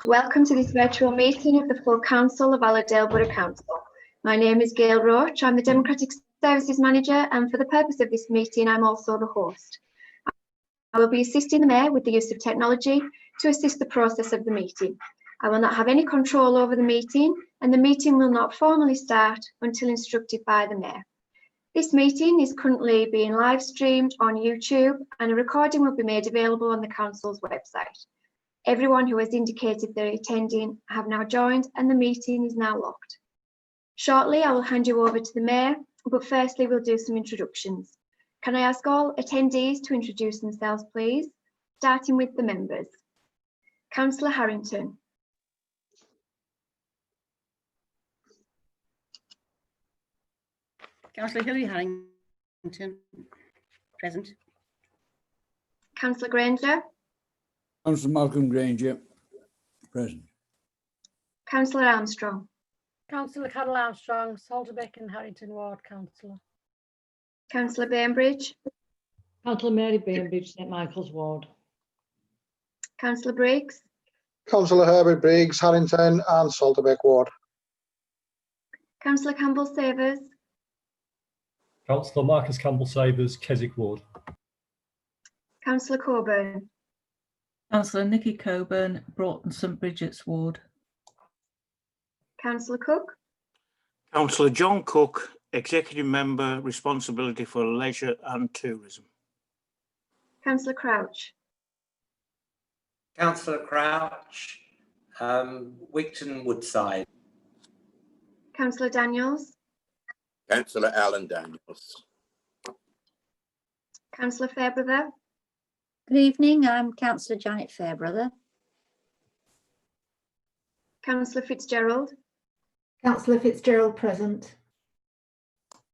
Welcome to this virtual meeting of the full Council of Allerdale Borough Council. My name is Gail Roach. I'm the Democratic Services Manager, and for the purpose of this meeting, I'm also the host. I will be assisting the Mayor with the use of technology to assist the process of the meeting. I will not have any control over the meeting, and the meeting will not formally start until instructed by the Mayor. This meeting is currently being live streamed on YouTube, and a recording will be made available on the Council's website. Everyone who has indicated they're attending have now joined, and the meeting is now locked. Shortly, I will hand you over to the Mayor, but firstly, we'll do some introductions. Can I ask all attendees to introduce themselves, please, starting with the members. Councillor Harrington. Councillor Hilary Harrington, present. Councillor Granger. Councillor Malcolm Granger, present. Councillor Armstrong. Councillor Carol Armstrong, Salterbeck and Harrington Ward Councillor. Councillor Bainbridge. Councillor Mary Bainbridge, St Michael's Ward. Councillor Briggs. Councillor Herbert Briggs, Harrington and Salterbeck Ward. Councillor Campbell Savers. Councillor Marcus Campbell Savers, Keswick Ward. Councillor Coburn. Councillor Nicky Coburn, Broughton St Bridget's Ward. Councillor Cook. Councillor John Cook, Executive Member, Responsibility for Leisure and Tourism. Councillor Crouch. Councillor Crouch, Wigton Woodside. Councillor Daniels. Councillor Alan Daniels. Councillor Fairbrother. Good evening, I'm Councillor Janet Fairbrother. Councillor Fitzgerald. Councillor Fitzgerald, present.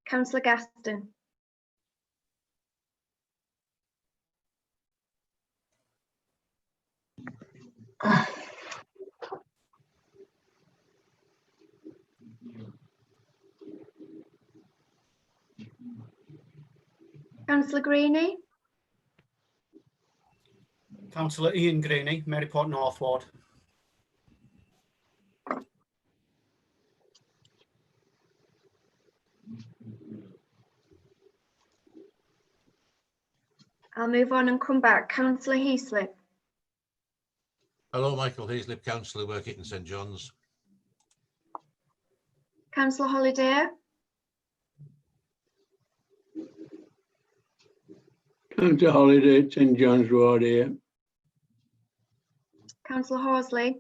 Councillor Gaston. Councillor Greeny. Councillor Ian Greeny, Maryport North Ward. I'll move on and come back. Councillor Heaslip. Hello, Michael Heaslip, Councillor working in St John's. Councillor Holiday. Councillor Holiday, St John's Ward here. Councillor Horsley.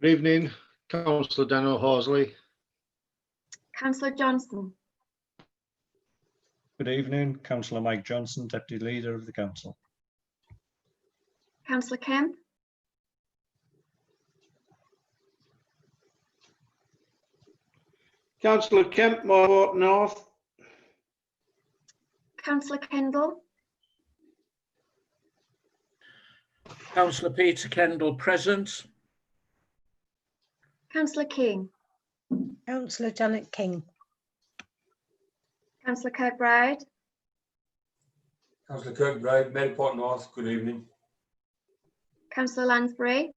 Good evening, Councillor Daniel Horsley. Councillor Johnson. Good evening, Councillor Mike Johnson, Deputy Leader of the Council. Councillor Kemp. Councillor Kemp, Mayoral North. Councillor Kendall. Councillor Peter Kendall, present. Councillor King. Councillor Janet King. Councillor Kirkbride. Councillor Kirkbride, Maryport North, good evening. Councillor Lansbury.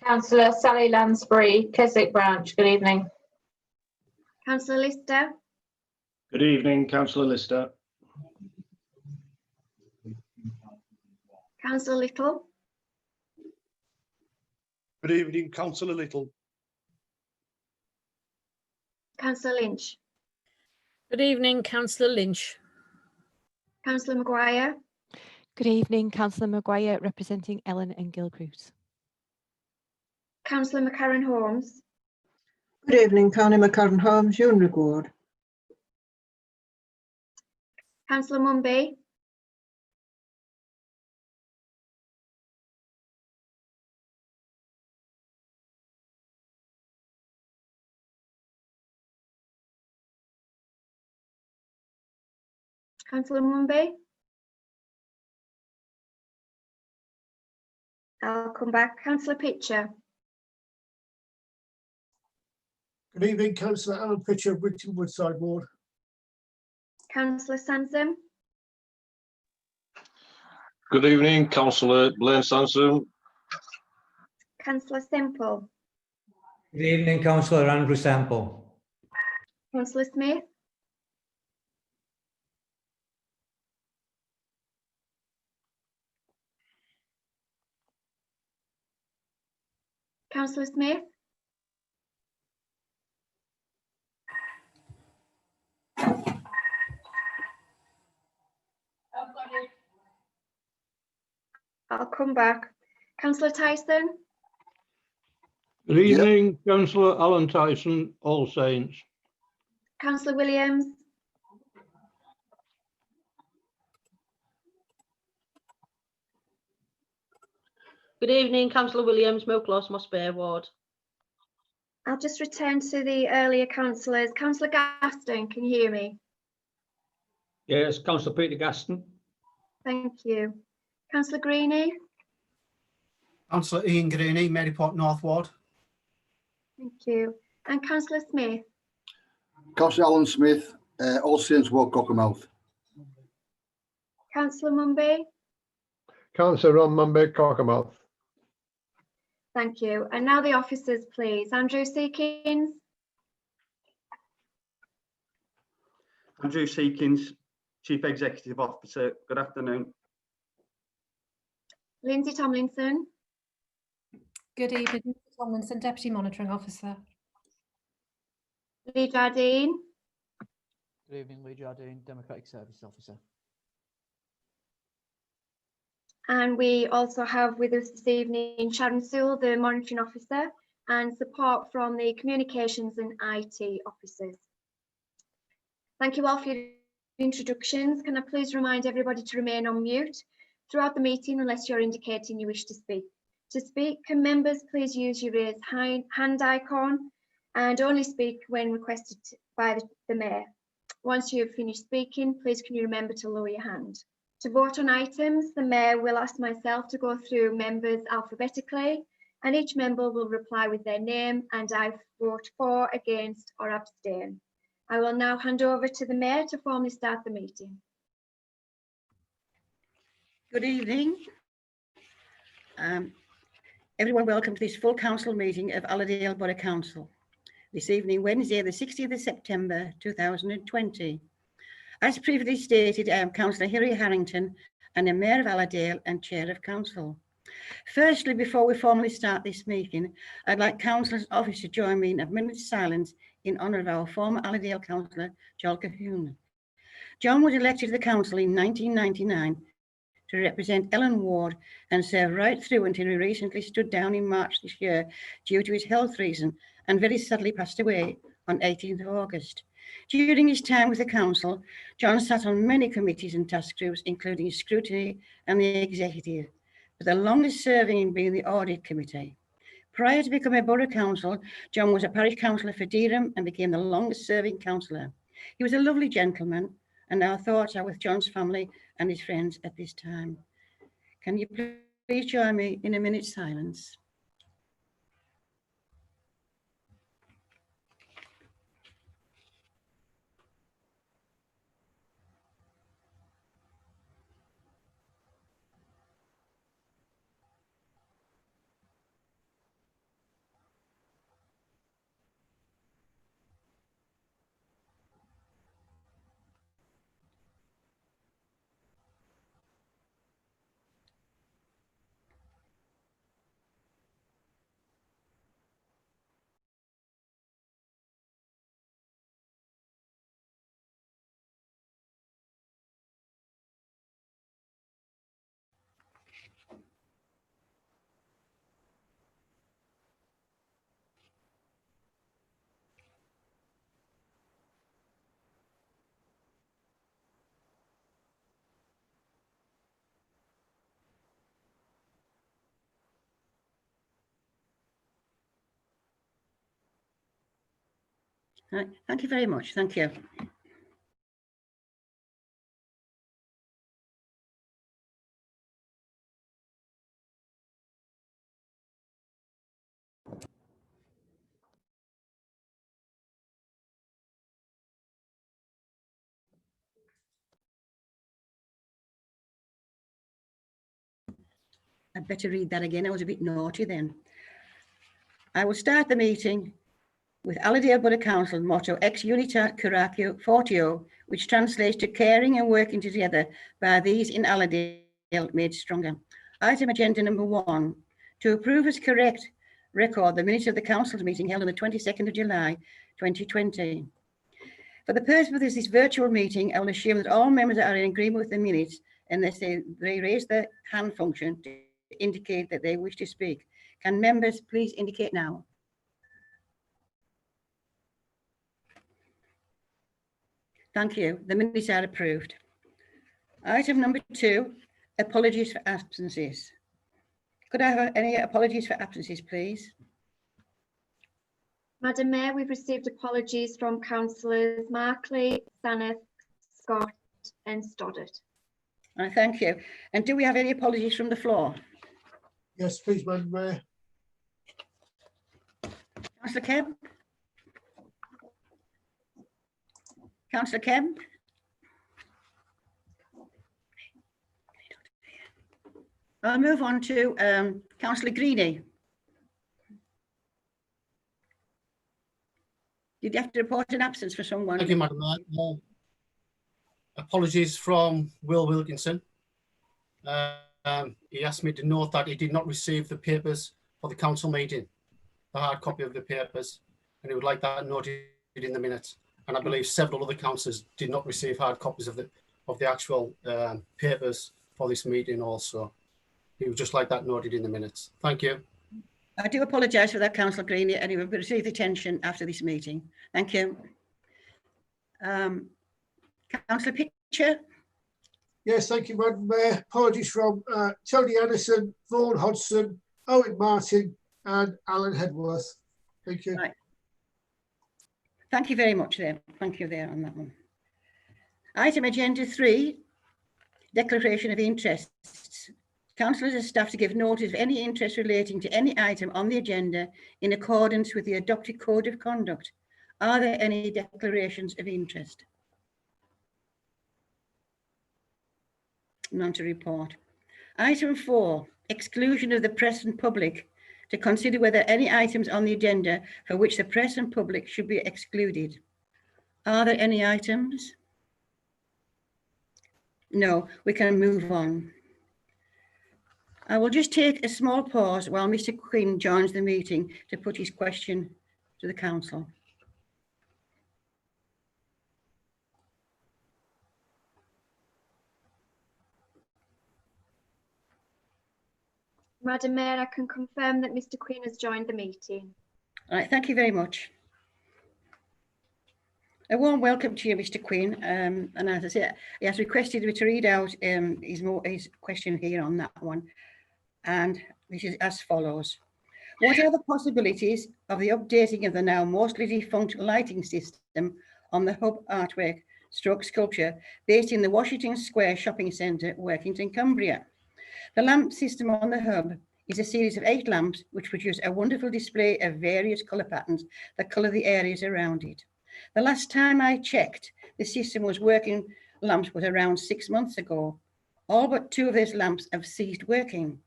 Councillor Sally Lansbury, Keswick Branch, good evening. Councillor Lister. Good evening, Councillor Lister. Councillor Little. Good evening, Councillor Little. Councillor Lynch. Good evening, Councillor Lynch. Councillor Maguire. Good evening, Councillor Maguire, representing Ellen and Gilcrease. Councillor McCarran Holmes. Good evening, Connie McCarran Holmes, Unrig Ward. Councillor Mumby. Councillor Mumby. I'll come back. Councillor Pitcher. Good evening, Councillor Alan Pitcher, Wigton Woodside Ward. Councillor Sansom. Good evening, Councillor Blaine Sansom. Councillor Semple, Good evening, Councillor Andrew Semple. Councillor Smith, Councillor Smith, I'll come back. Councillor Tyson, Good evening, Councillor Alan Tyson, All Saints. Councillor Williams, Good evening, Councillor Williams, Milcross, Moss Bay Ward. I'll just return to the earlier councillors. Councillor Gaston, can you hear me? Yes, Councillor Peter Gaston. Thank you. Councillor Greenie, Councillor Ian Greenie, Maryport North Ward. thank you. And Councillor Smith, Councillor Alan Smith, All Saints Ward, Cockermouth. Councillor Mumby, Councillor Ron Mumby, Cockermouth. thank you. And now the officers, please. Andrew Seekins, Andrew Seekins, Chief Executive Officer. Good afternoon. Lindsay Tomlinson, Good evening, Mr. Tomlinson, Deputy Monitoring Officer. Lee Jardine, Good evening, Lee Jardine, Democratic Services Officer. and we also have with us this evening Sharon Sewell, the Monitoring Officer, and support from the Communications and IT Officers. Thank you all for your introductions. Can I please remind everybody to remain on mute throughout the meeting unless you're indicating you wish to speak. To speak, can members please use your raise hand icon and only speak when requested by the Mayor. Once you've finished speaking, please can you remember to lower your hand. To vote on items, the Mayor will ask myself to go through members alphabetically, and each member will reply with their name and I vote for, against or abstain. I will now hand over to the Mayor to formally start the meeting. Good evening. Everyone, welcome to this full council meeting of Allerdale Borough Council. This evening, Wednesday, the 16th of September 2020. As previously stated, I am Councillor Hilary Harrington and I'm Mayor of Allerdale and Chair of Council. Firstly, before we formally start this meeting, I'd like Councillors' Office to join me in a minute's silence in honour of our former Allerdale Councillor, John Cahoon. John was elected to the Council in 1999 to represent Ellen Ward and served right through until he recently stood down in March this year due to his health reason and very sadly passed away on 18th of August. During his time with the Council, John sat on many committees and task groups, including Scrutiny and the Executive, but the longest serving being the Audit Committee. Prior to becoming a Borough Council, John was a Parish Councillor for Dereham and became the longest serving councillor. He was a lovely gentleman and our thoughts are with John's family and his friends at this time. Can you please join me in a minute's silence? Right. Thank you very much. Thank you. I'd better read that again. I was a bit naughty then. I will start the meeting with Allerdale Borough Council motto Ex Unitat Curatio Fortio, which translates to caring and working together by these in Allerdale made stronger. Item agenda number 1, to approve as correct record the minutes of the council's meeting held on the 22nd of July 2020. For the purpose of this virtual meeting, I will assume that all members are in agreement with the minutes unless they raise the hand function to indicate that they wish to speak. Can members please indicate now? Thank you. The minutes are approved. Item number 2, apologies for absences. Could I have any apologies for absences, please? Madam Mayor, we've received apologies from councillors Markley, Saneth, Scott and Stoddart. Thank you. And do we have any apologies from the floor? Yes, please, Madam Mayor. Councillor Kemp? Councillor Kemp? I'll move on to Councillor Greeny. Did you have to report an absence for someone? Thank you, Madam Mayor. Apologies from Will Wilkinson. He asked me to note that he did not receive the papers for the council meeting, the hard copy of the papers, and he would like that noted in the minutes. And I believe several other councillors did not receive hard copies of the actual papers for this meeting also. He would just like that noted in the minutes. Thank you. I do apologise for that, Councillor Greeny, and he will receive attention after this meeting. Thank you. Councillor Pitcher? Yes, thank you, Madam Mayor. Apologies from Tony Anderson, Vaughan Hodgson, Owen Martin and Alan Hedworth. Thank you. Right. Thank you very much there. Thank you there on that one. Item agenda 3, declaration of interests. Councillors and staff to give notice of any interest relating to any item on the agenda in accordance with the adopted code of conduct. Are there any declarations of interest? None to report. Item 4, exclusion of the press and public, to consider whether any items on the agenda for which the press and public should be excluded. Are there any items? No, we can move on. I will just take a small pause while Mr. Quinn joins the meeting to put his question to the council. Madam Mayor, I can confirm that Mr. Quinn has joined the meeting. All right, thank you very much. A warm welcome to you, Mr. Quinn. And as I said, he has requested me to read out his question here on that one. And this is as follows. What are the possibilities of the updating of the now mostly defunct lighting system on the hub artwork stroke sculpture based in the Washington Square Shopping Centre, Workington, Cumbria? The lamp system on the hub is a series of 8 lamps which produce a wonderful display of various colour patterns that colour the areas around it. The last time I checked, the system was working lamps was around 6 months ago. All but 2 of those lamps have ceased working.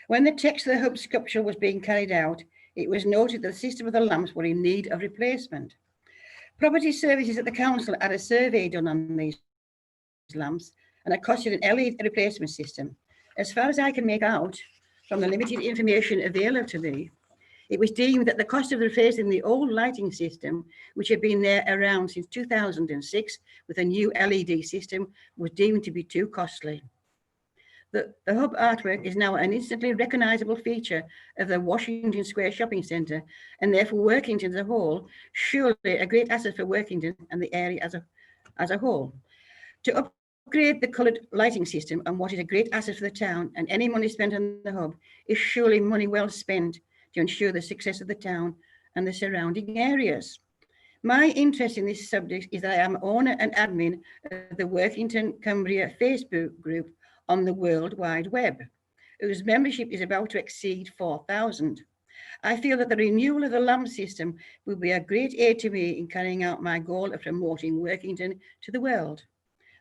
When the text of the hub sculpture was being carried out, it was noted that the system of the lamps were in need of replacement. Property Services at the council had a survey done on these lamps and it costed an LED replacement system. As far as I can make out from the limited information available to me, it was deemed that the cost of replacing the old lighting system, which had been there around since 2006 with a new LED system, was deemed to be too costly. The hub artwork is now an instantly recognisable feature of the Washington Square Shopping Centre and therefore Workington as a whole, surely a great asset for Workington and the area as a whole. To upgrade the coloured lighting system and what is a great asset for the town and any money spent on the hub is surely money well spent to ensure the success of the town and the surrounding areas. My interest in this subject is that I am owner and admin of the Workington Cumbria Facebook group on the World Wide Web, whose membership is about to exceed 4,000. I feel that the renewal of the lamp system will be a great aid to me in carrying out my goal of promoting Workington to the world.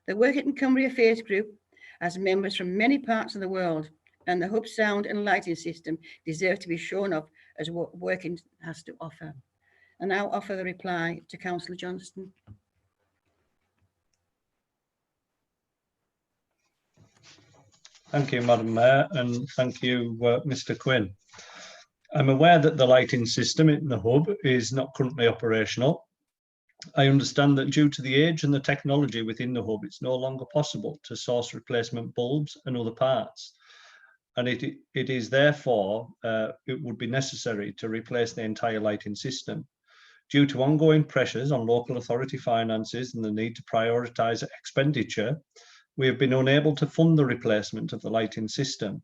The Workington Cumbria Face group has members from many parts of the world, and the hub sound and lighting system deserve to be shown off as working has to offer. And now offer the reply to Councillor Johnston. Thank you, Madam Mayor, and thank you, Mr. Quinn. I'm aware that the lighting system in the hub is not currently operational. I understand that due to the age and the technology within the hub, it's no longer possible to source replacement bulbs and other parts. And it is therefore, it would be necessary to replace the entire lighting system. Due to ongoing pressures on local authority finances and the need to prioritise expenditure, we have been unable to fund the replacement of the lighting system.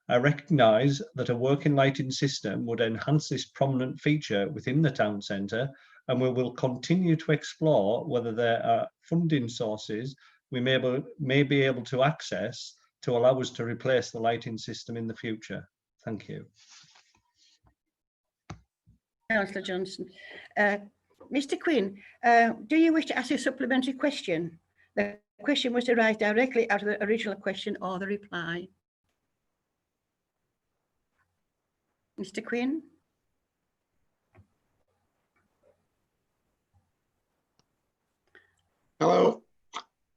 I recognise that a working lighting system would enhance this prominent feature within the town centre, and we will continue to explore whether there are funding sources we may be able to access to allow us to replace the lighting system in the future. Thank you. Councillor Johnson. Mr. Quinn, do you wish to ask a supplementary question? The question was to arise directly out of the original question or the reply. Mr. Quinn? Hello,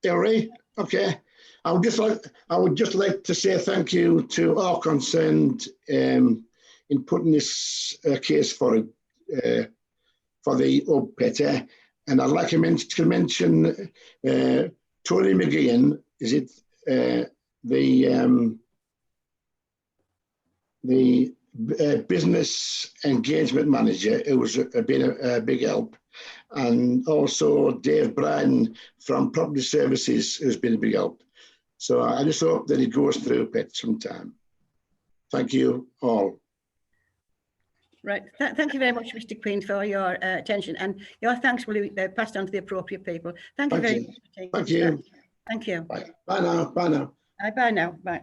Hilary. Okay, I would just like to say thank you to all concerned in putting this case for the hub Petter, and I'd like to mention Tony McGeehan. Is it the business engagement manager, who was been a big help, and also Dave Bryan from Property Services, who's been a big help. So I just hope that it goes through Pet sometime. Thank you all. Right, thank you very much, Mr. Quinn, for your attention, and your thanks will be passed on to the appropriate people. Thank you very much. Thank you. Thank you. Bye now. Bye now. Bye now. Bye.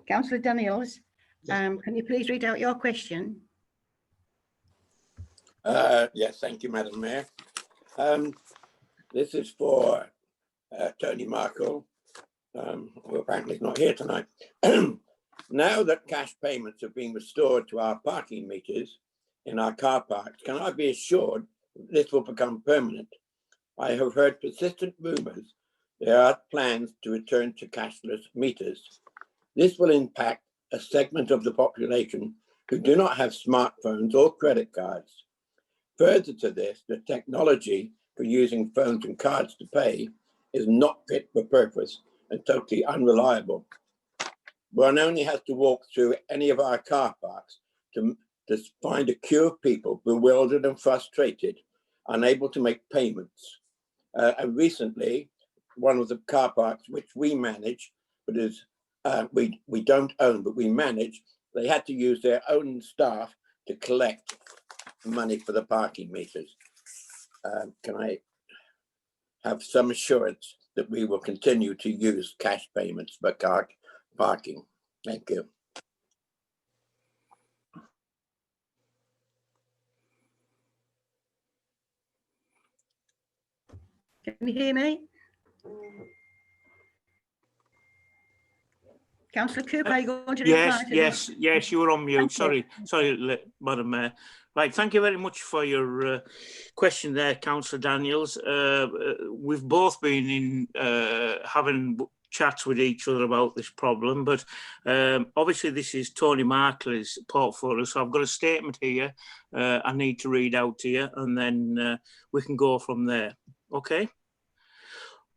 Councillor Daniels, can you please read out your question? Yes, thank you, Madam Mayor. This is for Tony Markle, who apparently is not here tonight. Now that cash payments have been restored to our parking meters in our car parks, can I be assured this will become permanent? I have heard persistent rumours there are plans to return to cashless meters. This will impact a segment of the population who do not have smartphones or credit cards. Further to this, the technology for using phones and cards to pay is not fit for purpose and totally unreliable. One only has to walk through any of our car parks to find a queue of people bewildered and frustrated, unable to make payments. And recently, one of the car parks which we manage, but is we don't own, but we manage, they had to use their own staff to collect money for the parking meters. Can I have some assurance that we will continue to use cash payments for car parking? Thank you. Can you hear me? Councillor Cooper, are you going to reply to Yes, you were on mute. Sorry, Madam Mayor. Right, thank you very much for your question there, Councillor Daniels. We've both been in having chats with each other about this problem, but obviously this is Tony Markley's portfolio, so I've got a statement here I need to read out to you, and then we can go from there. Okay?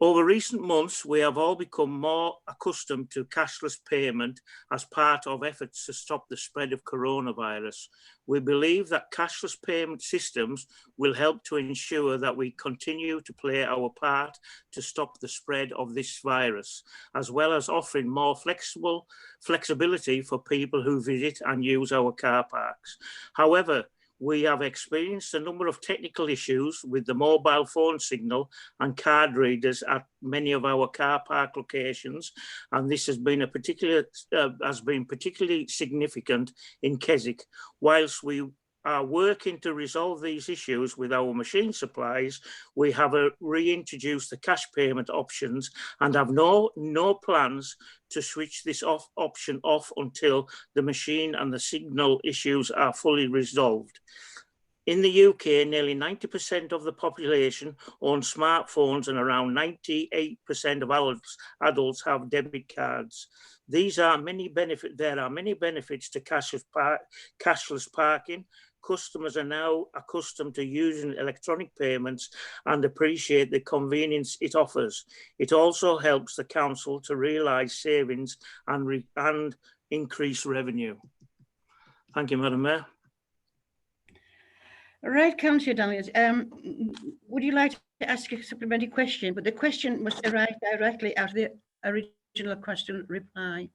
Over recent months, we have all become more accustomed to cashless payment as part of efforts to stop the spread of coronavirus. We believe that cashless payment systems will help to ensure that we continue to play our part to stop the spread of this virus, as well as offering more flexibility for people who visit and use our car parks. However, we have experienced a number of technical issues with the mobile phone signal and card readers at many of our car park locations, and this has been particularly significant in Keswick. Whilst we are working to resolve these issues with our machine supplies, we have reintroduced the cash payment options and have no plans to switch this option off until the machine and the signal issues are fully resolved. In the UK, nearly 90% of the population own smartphones and around 98% of adults have debit cards. There are many benefits to cashless parking. Customers are now accustomed to using electronic payments and appreciate the convenience it offers. It also helps the council to realise savings and increase revenue. Thank you, Madam Mayor. Right, Councillor Daniels, would you like to ask a supplementary question? But the question must arise directly out of the original question reply.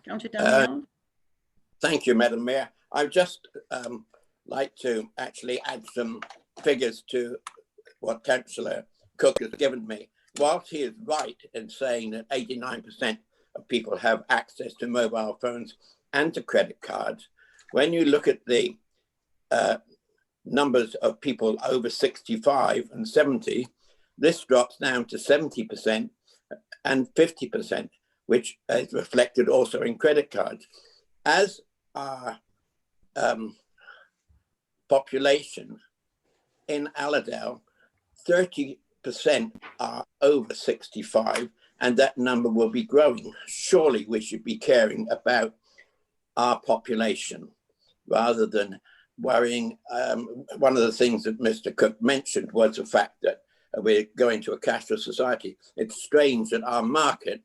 Councillor Daniels. Thank you, Madam Mayor. I'd just like to actually add some figures to what Councillor Cook has given me. Whilst he is right in saying that 89% of people have access to mobile phones and to credit cards, when you look at the numbers of people over 65 and 70, this drops down to 70% and 50%, which is reflected also in credit cards. As our population in Allerdale, 30% are over 65, and that number will be growing. Surely we should be caring about our population rather than worrying. One of the things that Mr. Cook mentioned was the fact that we're going to a cashless society. It's strange that our market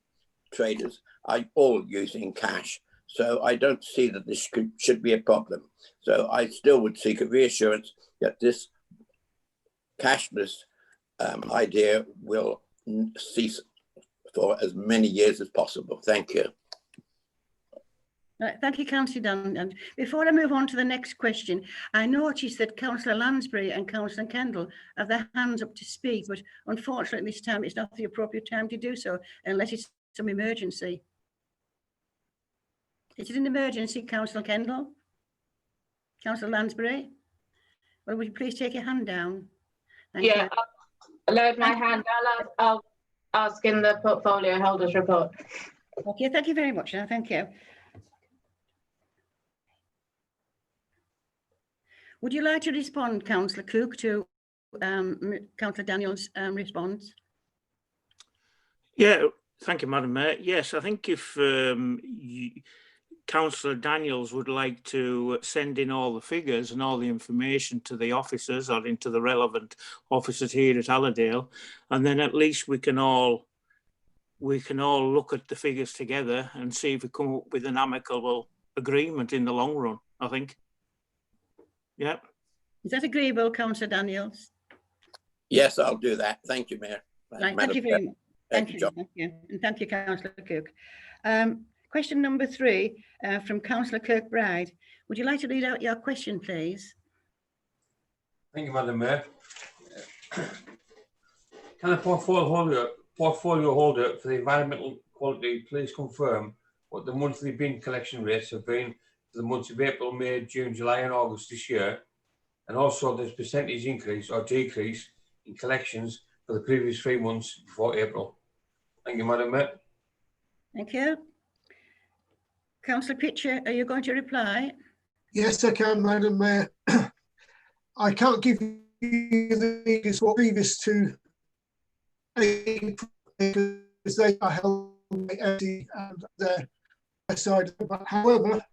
traders are all using cash. So I don't see that this should be a problem. So I still would seek a reassurance that this cashless idea will cease for as many years as possible. Thank you. Right, thank you, Councillor Dunn. And before I move on to the next question, I noticed that Councillor Lansbury and Councillor Kendall have their hands up to speak, but unfortunately this time it's not the appropriate time to do so unless it's some emergency. Is it an emergency, Councillor Kendall? Councillor Lansbury? Well, would you please take your hand down? Thank you. I'll load my hand. I'll ask in the portfolio holders report. Okay, thank you very much. Thank you. Would you like to respond, Councillor Cook, to Councillor Daniels' response? Yeah, thank you, Madam Mayor. Yes, I think if Councillor Daniels would like to send in all the figures and all the information to the officers or into the relevant officers here at Allerdale, and then at least we can all look at the figures together and see if we come up with an amicable agreement in the long run, I think. Yeah. Is that agreeable, Councillor Daniels? Yes, I'll do that. Thank you, Mayor. Right, thank you very much. Thank you, thank you. And thank you, Councillor Cook. Question number 3 from Councillor Kirkbride. Would you like to read out your question, please? Thank you, Madam Mayor. Can a portfolio holder for the environmental quality please confirm what the monthly bin collection rates have been for the months of April, May, June, July and August this year, and also the percentage increase or decrease in collections for the previous 3 months before April? Thank you, Madam Mayor. Thank you. Councillor Pitcher, are you going to reply? Yes, I can, Madam Mayor. I can't give you the figures previous to April because they are held by FD and their side. But however,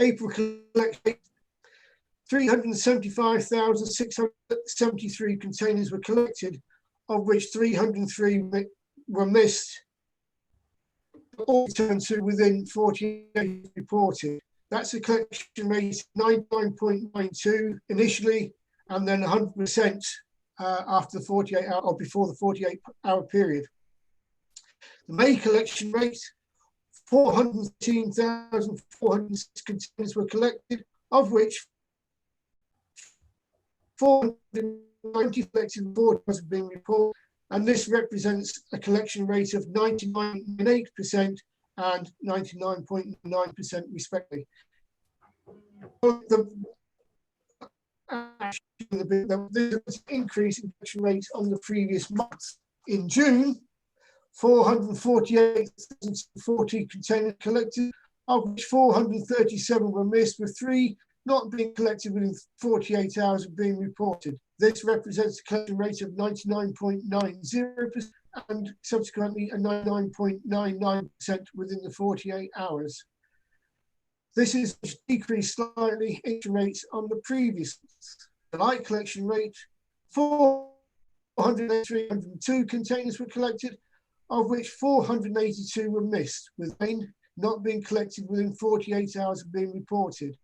April collection, 375,673 containers were collected, of which 303 were missed, all returned to within 48 days reported. That's a collection rate 99.92 initially, and then 100% after the 48 hour or before the 48-hour period. The May collection rate, 413,406 containers were collected, of which 490 collected reports have been reported, and this represents a collection rate of 99.8% and 99.9% respectively. There was an increase in collection rates on the previous month. In June, 448,040 containers collected, of which 437 were missed, with 3 not being collected within 48 hours of being reported. This represents a collection rate of 99.90% and subsequently a 99.99% within the 48 hours. This is decreased slightly in rates on the previous month. The light collection rate, 402 containers were collected, of which 482 were missed, with 9 not being collected within 48 hours of being reported.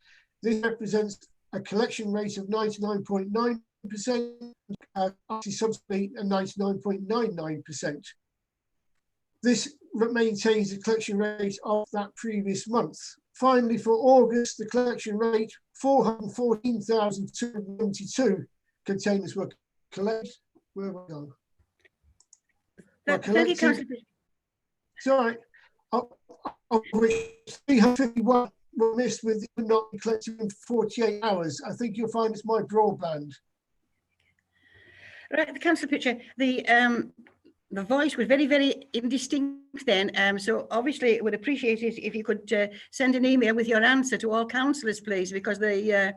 This represents a collection rate of 99.9%, subsequently a 99.99%. This maintains the collection rate of that previous month. Finally, for August, the collection rate, 414,292 containers were collected. Where have I gone? Thank you, Councillor. Sorry, of which 351 were missed with not collected in 48 hours. I think you'll find it's my broadband. Right, the Councillor Pitcher, the voice was very, very indistinct then. So obviously it would appreciate it if you could send an email with your answer to all councillors, please, because it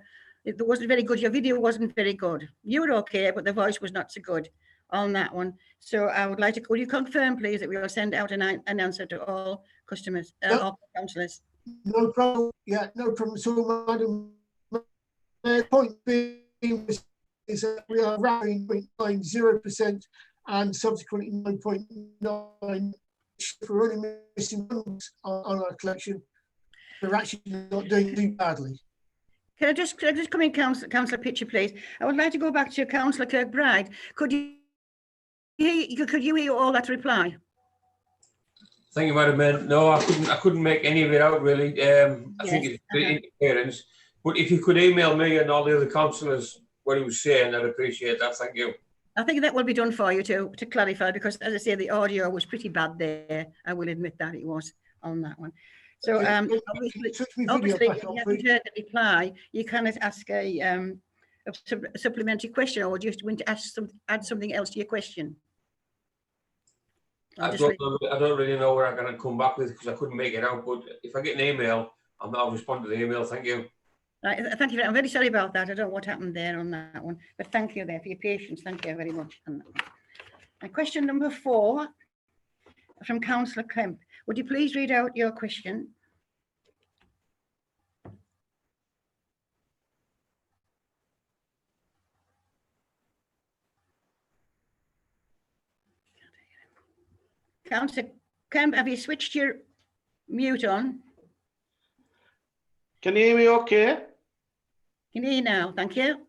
wasn't very good. Your video wasn't very good. You were okay, but the voice was not so good on that one. So I would like to, could you confirm, please, that we will send out an answer to all customers, all councillors? No problem. Yeah, no problem at all, Madam. The point being is that we are around 0.90% and subsequently 9.9%. We're only missing ones on our collection. We're actually not doing too badly. Can I just come in, Councillor Pitcher, please? I would like to go back to Councillor Kirkbride. Could you hear all that reply? Thank you, Madam Mayor. No, I couldn't make any of it out really. I think it's great interference. But if you could email me and all the other councillors what he was saying, I'd appreciate that. Thank you. I think that will be done for you to clarify, because as I say, the audio was pretty bad there. I will admit that it was on that one. So obviously if you haven't heard the reply, you cannot ask a supplementary question, or just want to add something else to your question. I don't really know where I'm going to come back with, because I couldn't make it out. But if I get an email, I'll respond to the email. Thank you. Right, thank you. I'm very sorry about that. I don't know what happened there on that one, but thank you there for your patience. Thank you very much. And question number 4 from Councillor Kemp. Would you please read out your question? Councillor Kemp, have you switched your mute on? Can you hear me okay? Can you hear now? Thank you.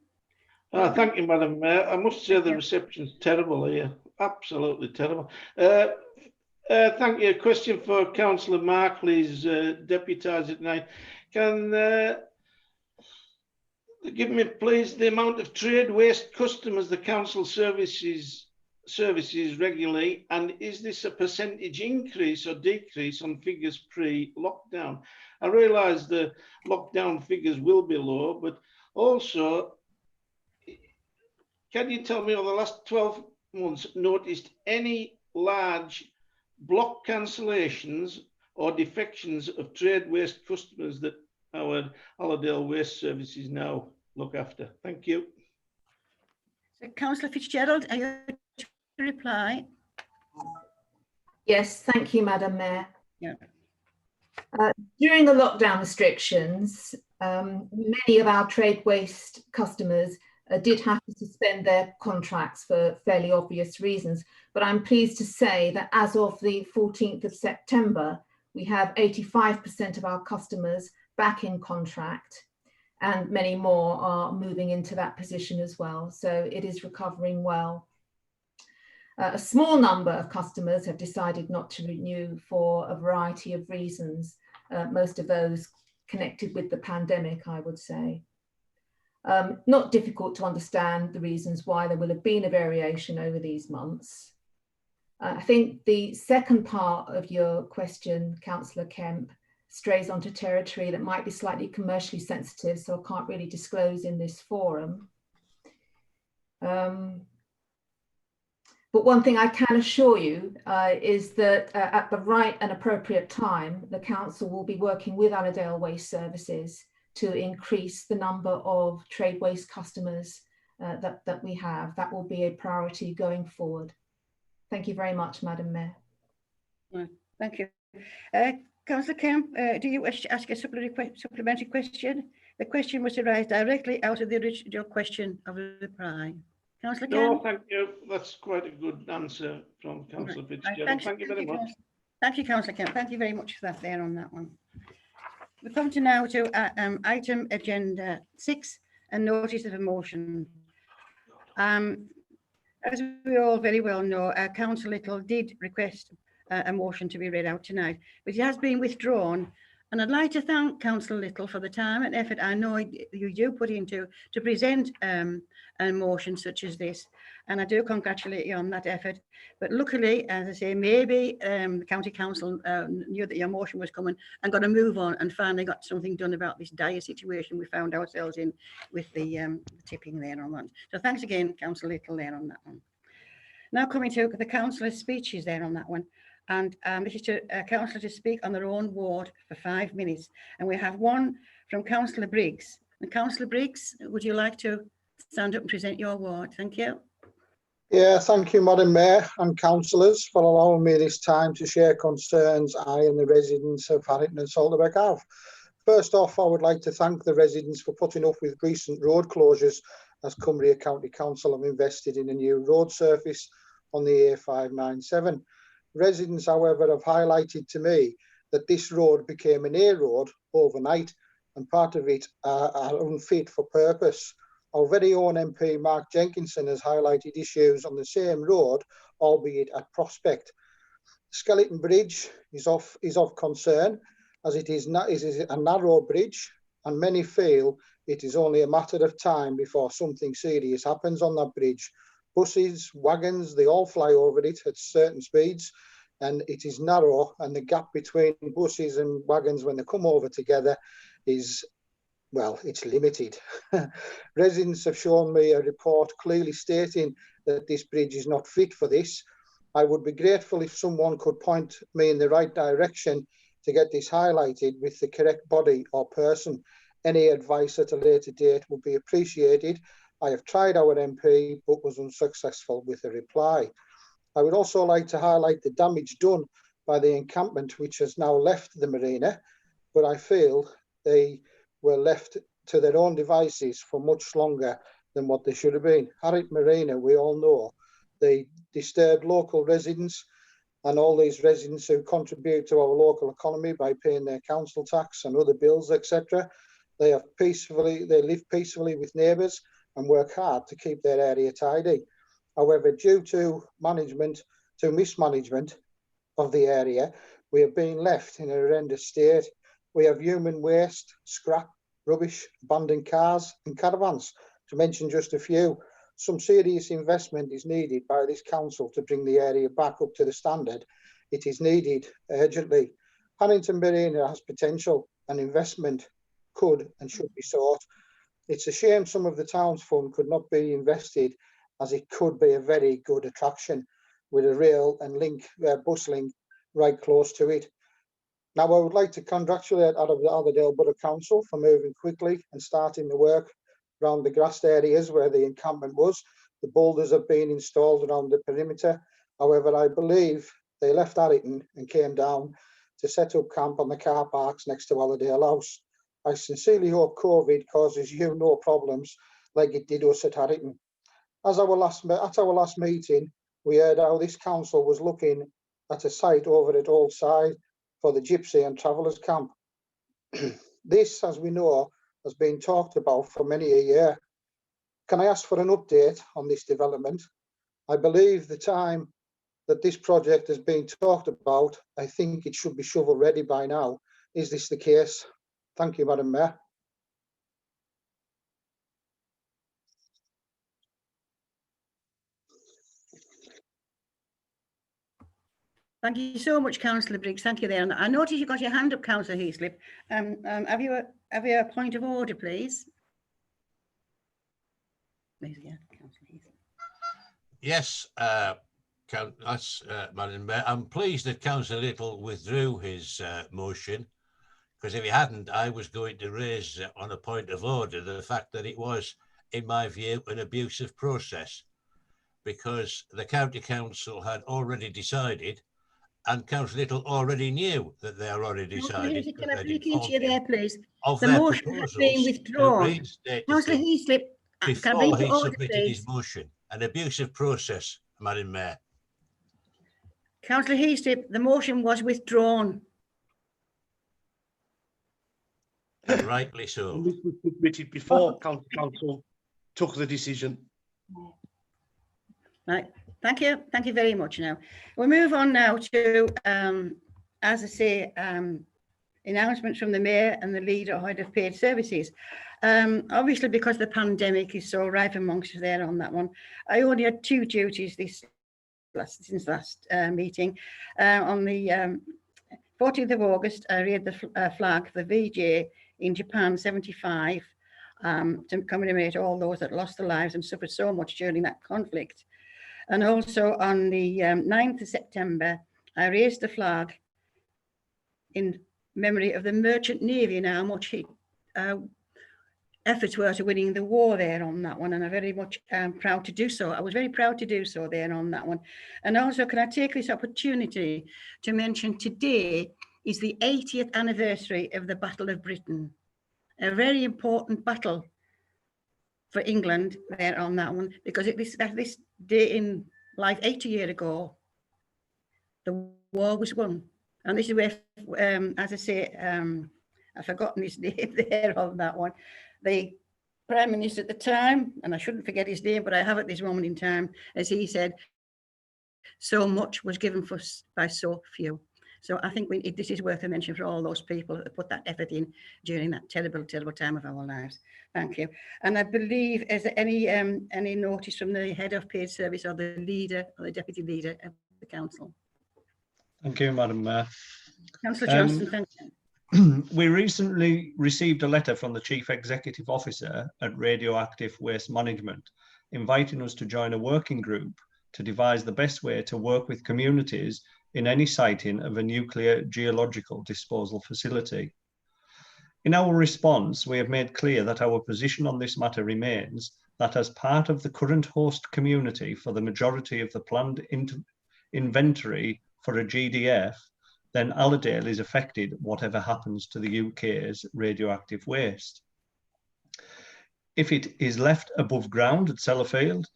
Thank you, Madam Mayor. I must say the reception's terrible here. Absolutely terrible. Thank you. A question for Councillor Markley's deputised tonight. Can give me, please, the amount of trade waste customers the council services regularly, and is this a percentage increase or decrease on figures pre-lockdown? I realise the lockdown figures will be low, but also, can you tell me over the last 12 months noticed any large block cancellations or defections of trade waste customers that our Allerdale Waste Services now look after? Thank you. So, Councillor Fitzgerald, are you to reply? Yes, thank you, Madam Mayor. Yeah. During the lockdown restrictions, many of our trade waste customers did have to suspend their contracts for fairly obvious reasons. But I'm pleased to say that as of the 14th of September, we have 85% of our customers back in contract, and many more are moving into that position as well. So it is recovering well. A small number of customers have decided not to renew for a variety of reasons, most of those connected with the pandemic, I would say. Not difficult to understand the reasons why there will have been a variation over these months. I think the second part of your question, Councillor Kemp, strays onto territory that might be slightly commercially sensitive, so I can't really disclose in this forum. But one thing I can assure you is that at the right and appropriate time, the council will be working with Allerdale Waste Services to increase the number of trade waste customers that we have. That will be a priority going forward. Thank you very much, Madam Mayor. Right, thank you. Councillor Kemp, do you wish to ask a supplementary question? The question was arised directly out of the original question of the reply. Councillor Kemp? No, thank you. That's quite a good answer from Councillor Fitzgerald. Thank you very much. Thank you, Councillor Kemp. Thank you very much for that there on that one. We come to now to item agenda 6, a notice of a motion. As we all very well know, Councillor Little did request a motion to be read out tonight, but it has been withdrawn. And I'd like to thank Councillor Little for the time and effort I know you do put into to present a motion such as this. And I do congratulate you on that effort. But luckily, as I say, maybe the County Council knew that your motion was coming and got a move on and finally got something done about this dire situation we found ourselves in with the tipping there on that. So thanks again, Councillor Little, there on that one. Now coming to the councillor's speeches there on that one. And this is to councillor to speak on their own ward for 5 minutes. And we have one from Councillor Briggs. And Councillor Briggs, would you like to stand up and present your ward? Thank you. Yeah, thank you, Madam Mayor and councillors, for allowing me this time to share concerns I and the residents of Harrington and Salterbeck have. First off, I would like to thank the residents for putting up with recent road closures as Cumbria County Council have invested in a new road surface on the A597. Residents, however, have highlighted to me that this road became an A road overnight and part of it are unfit for purpose. Our very own MP Mark Jenkinson has highlighted issues on the same road, albeit at Prospect. Skeleton Bridge is of concern as it is a narrow bridge and many feel it is only a matter of time before something serious happens on that bridge. Buses, wagons, they all fly over it at certain speeds and it is narrow and the gap between buses and wagons when they come over together is, well, it's limited. Residents have shown me a report clearly stating that this bridge is not fit for this. I would be grateful if someone could point me in the right direction to get this highlighted with the correct body or person. Any advice at a later date would be appreciated. I have tried our MP but was unsuccessful with a reply. I would also like to highlight the damage done by the encampment which has now left the marina, but I feel they were left to their own devices for much longer than what they should have been. Harrington Marina, we all know, they disturbed local residents and all these residents who contribute to our local economy by paying their council tax and other bills, etc. They live peacefully with neighbours and work hard to keep their area tidy. However, due to mismanagement of the area, we have been left in a horrendous state. We have human waste, scrap, rubbish, abandoned cars and caravans, to mention just a few. Some serious investment is needed by this council to bring the area back up to the standard. It is needed urgently. Harrington Marina has potential and investment could and should be sought. It's a shame some of the town's fund could not be invested as it could be a very good attraction with a rail and bus link right close to it. Now, I would like to congratulate Allerdale Borough Council for moving quickly and starting the work around the grassed areas where the encampment was. The boulders have been installed around the perimeter. However, I believe they left Harrington and came down to set up camp on the car parks next to Allerdale House. I sincerely hope COVID causes you no problems like it did us at Harrington. At our last meeting, we heard how this council was looking at a site over at Old Side for the Gypsy and Travellers camp. This, as we know, has been talked about for many a year. Can I ask for an update on this development? I believe the time that this project has been talked about, I think it should be shovel ready by now. Is this the case? Thank you, Madam Mayor. Thank you so much, Councillor Briggs. Thank you there. And I notice you got your hand up, Councillor Heaslip. Have you a point of order, please? Yes, Madam Mayor. I'm pleased that Councillor Little withdrew his motion, because if he hadn't, I was going to raise on a point of order the fact that it was, in my view, an abusive process, because the County Council had already decided, and Councillor Little already knew that they had already decided. Can I please you there, please? Of The their motion has been withdrawn. Councillor Heaslip, can I before bring he to order, submitted his please? motion. An abusive process, Madam Mayor. Councillor Heaslip, the motion was withdrawn. And rightly so. And this was submitted before council took the decision. Right. Thank you very much. Now we'll move on now to, as I say, announcements from the Mayor and the leader head of paid services. Obviously, because the pandemic is so rife amongst us there on that one, I only had 2 duties since last meeting. On the 14th of August, I read the flag, the VJ in Japan 75, to commemorate all those that lost their lives and suffered so much during that conflict. And also on the 9th of September, I raised the flag in memory of the Merchant Navy and how much efforts were to winning the war there on that one, and I'm very much proud to do so. I was very proud to do so there on that one. And also, can I take this opportunity to mention today is the 80th anniversary of the Battle of Britain, a very important battle for England there on that one, because at this day in life 80 years ago, the war was won. And this is where, as I say, I've forgotten his name there on that one. The Prime Minister at the time, and I shouldn't forget his name, but I have at this moment in time, as he said, so much was given for by so few. So I think this is worth a mention for all those people that put that effort in during that terrible, terrible time of our lives. Thank you. And I believe, is there any notice from the head of paid service or the leader or the deputy leader of the council? Thank you, Madam Mayor. Councillor Johnston, thank you. We recently received a letter from the Chief Executive Officer at Radioactive Waste Management, inviting us to join a working group to devise the best way to work with communities in any siting of a nuclear geological disposal facility. In our response, we have made clear that our position on this matter remains that as part of the current host community for the majority of the planned inventory for a GDF, then Allerdale is affected whatever happens to the UK's radioactive waste. If it is left above ground at Sellafield,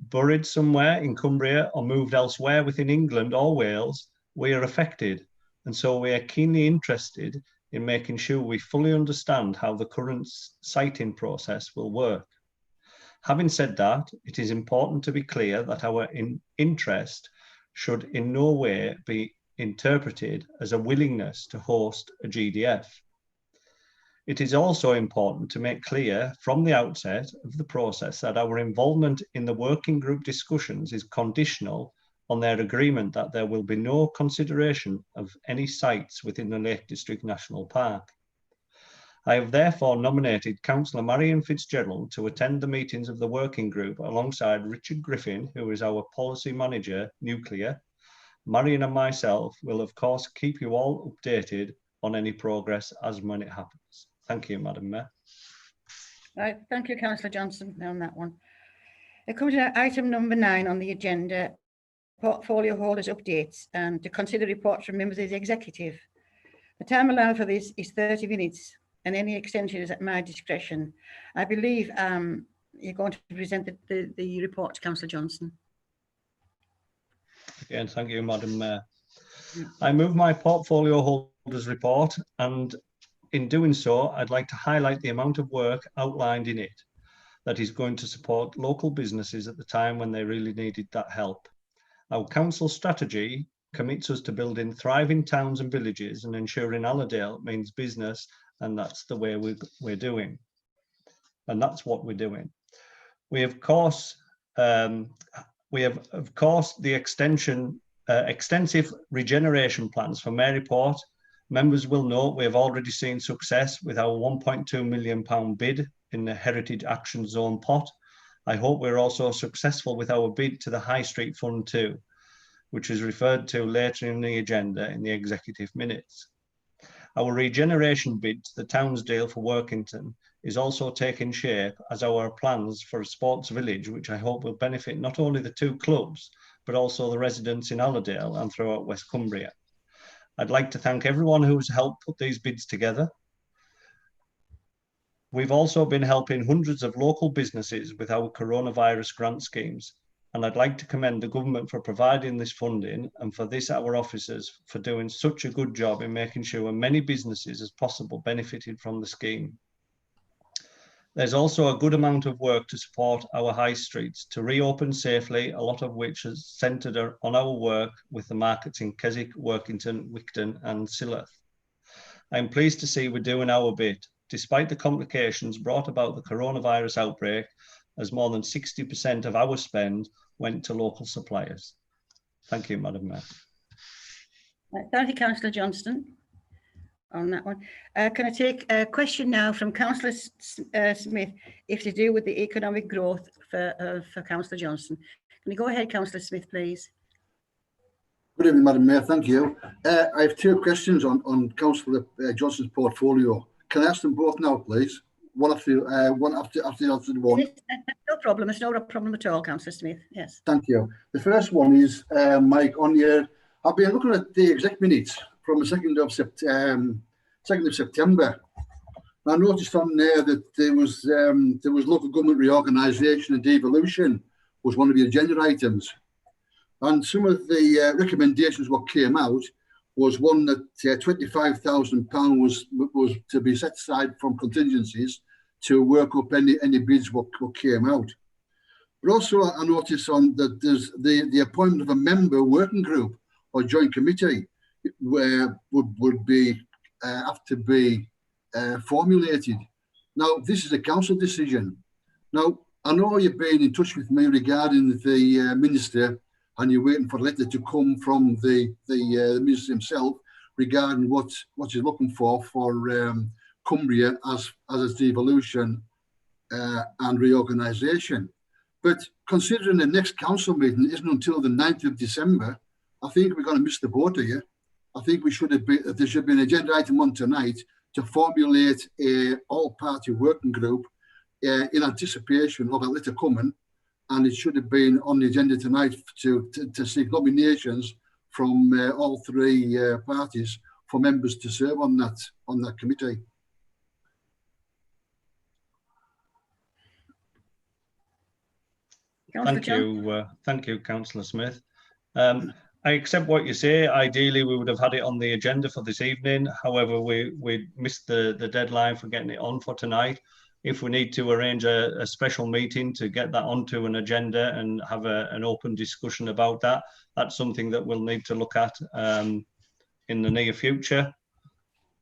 buried somewhere in Cumbria or moved elsewhere within England or Wales, we are affected, and so we are keenly interested in making sure we fully understand how the current siting process will work. Having said that, it is important to be clear that our interest should in no way be interpreted as a willingness to host a GDF. It is also important to make clear from the outset of the process that our involvement in the working group discussions is conditional on their agreement that there will be no consideration of any sites within the Lake District National Park. I have therefore nominated Councillor Marion Fitzgerald to attend the meetings of the working group alongside Richard Griffin, who is our Policy Manager, Nuclear. Marion and myself will, of course, keep you all updated on any progress as and when it happens. Thank you, Madam Mayor. Right, thank you, Councillor Johnson, on that one. It comes to item number 9 on the agenda, portfolio holders updates, and to consider reports from members of the executive. The time allowed for this is 30 minutes, and any extension is at my discretion. I believe you're going to present the report to Councillor Johnson. Again, thank you, Madam Mayor. I move my portfolio holders report, and in doing so, I'd like to highlight the amount of work outlined in it that is going to support local businesses at the time when they really needed that help. Our council strategy commits us to building thriving towns and villages and ensuring Allerdale means business, and that's the way we're doing. And that's what we're doing. We have, of course, the extension extensive regeneration plans for Maryport. Members will note we have already seen success with our £1.2 million bid in the Heritage Action Zone pot. I hope we're also successful with our bid to the High Street Fund too, which is referred to later in the agenda in the executive minutes. Our regeneration bid to the Townsdale for Workington is also taking shape, as our plans for a sports village, which I hope will benefit not only the two clubs, but also the residents in Allerdale and throughout West Cumbria. I'd like to thank everyone who's helped put these bids together. We've also been helping hundreds of local businesses with our coronavirus grant schemes, and I'd like to commend the government for providing this funding, and for this our officers for doing such a good job in making sure many businesses as possible benefited from the scheme. There's also a good amount of work to support our high streets to reopen safely, a lot of which is centred on our work with the markets in Keswick, Workington, Wigton and Silloth. I'm pleased to see we're doing our bit, despite the complications brought about the coronavirus outbreak, as more than 60% of our spend went to local suppliers. Thank you, Madam Mayor. Thank you, Councillor Johnston, on that one. Can I take a question now from Councillor Smith, if to do with the economic growth for Councillor Johnston? Can you go ahead, Councillor Smith, please? Good evening, Madam Mayor. Thank you. I have two questions on Councillor Johnston's portfolio. Can I ask them both now, please? One after one. No problem. It's no problem at all, Councillor Smith. Yes. Thank you. The first one is, Mike, on your. I've been looking at the exec minutes from the 2nd of September. I noticed on there that there was local government reorganisation and devolution was one of the agenda items, and some of the recommendations what came out was one that £25,000 was to be set aside from contingencies to work up any bids what came out. But also I noticed on that there's the appointment of a member working group or joint committee where would be have to be formulated. Now this is a council decision. Now I know you've been in touch with me regarding the minister, and you're waiting for a letter to come from the minister himself regarding what he's looking for Cumbria as its devolution and reorganisation. But considering the next council meeting isn't until the 9th of December, I think we're going to miss the boat here. I think there should be an agenda item on tonight to formulate a all-party working group in anticipation of a letter coming. And it should have been on the agenda tonight to seek nominations from all three parties for members to serve on that committee. Thank you, Councillor Smith. I accept what you say. Ideally, we would have had it on the agenda for this evening. However, we missed the deadline for getting it on for tonight. If we need to arrange a special meeting to get that onto an agenda and have an open discussion about that, that's something that we'll need to look at in the near future.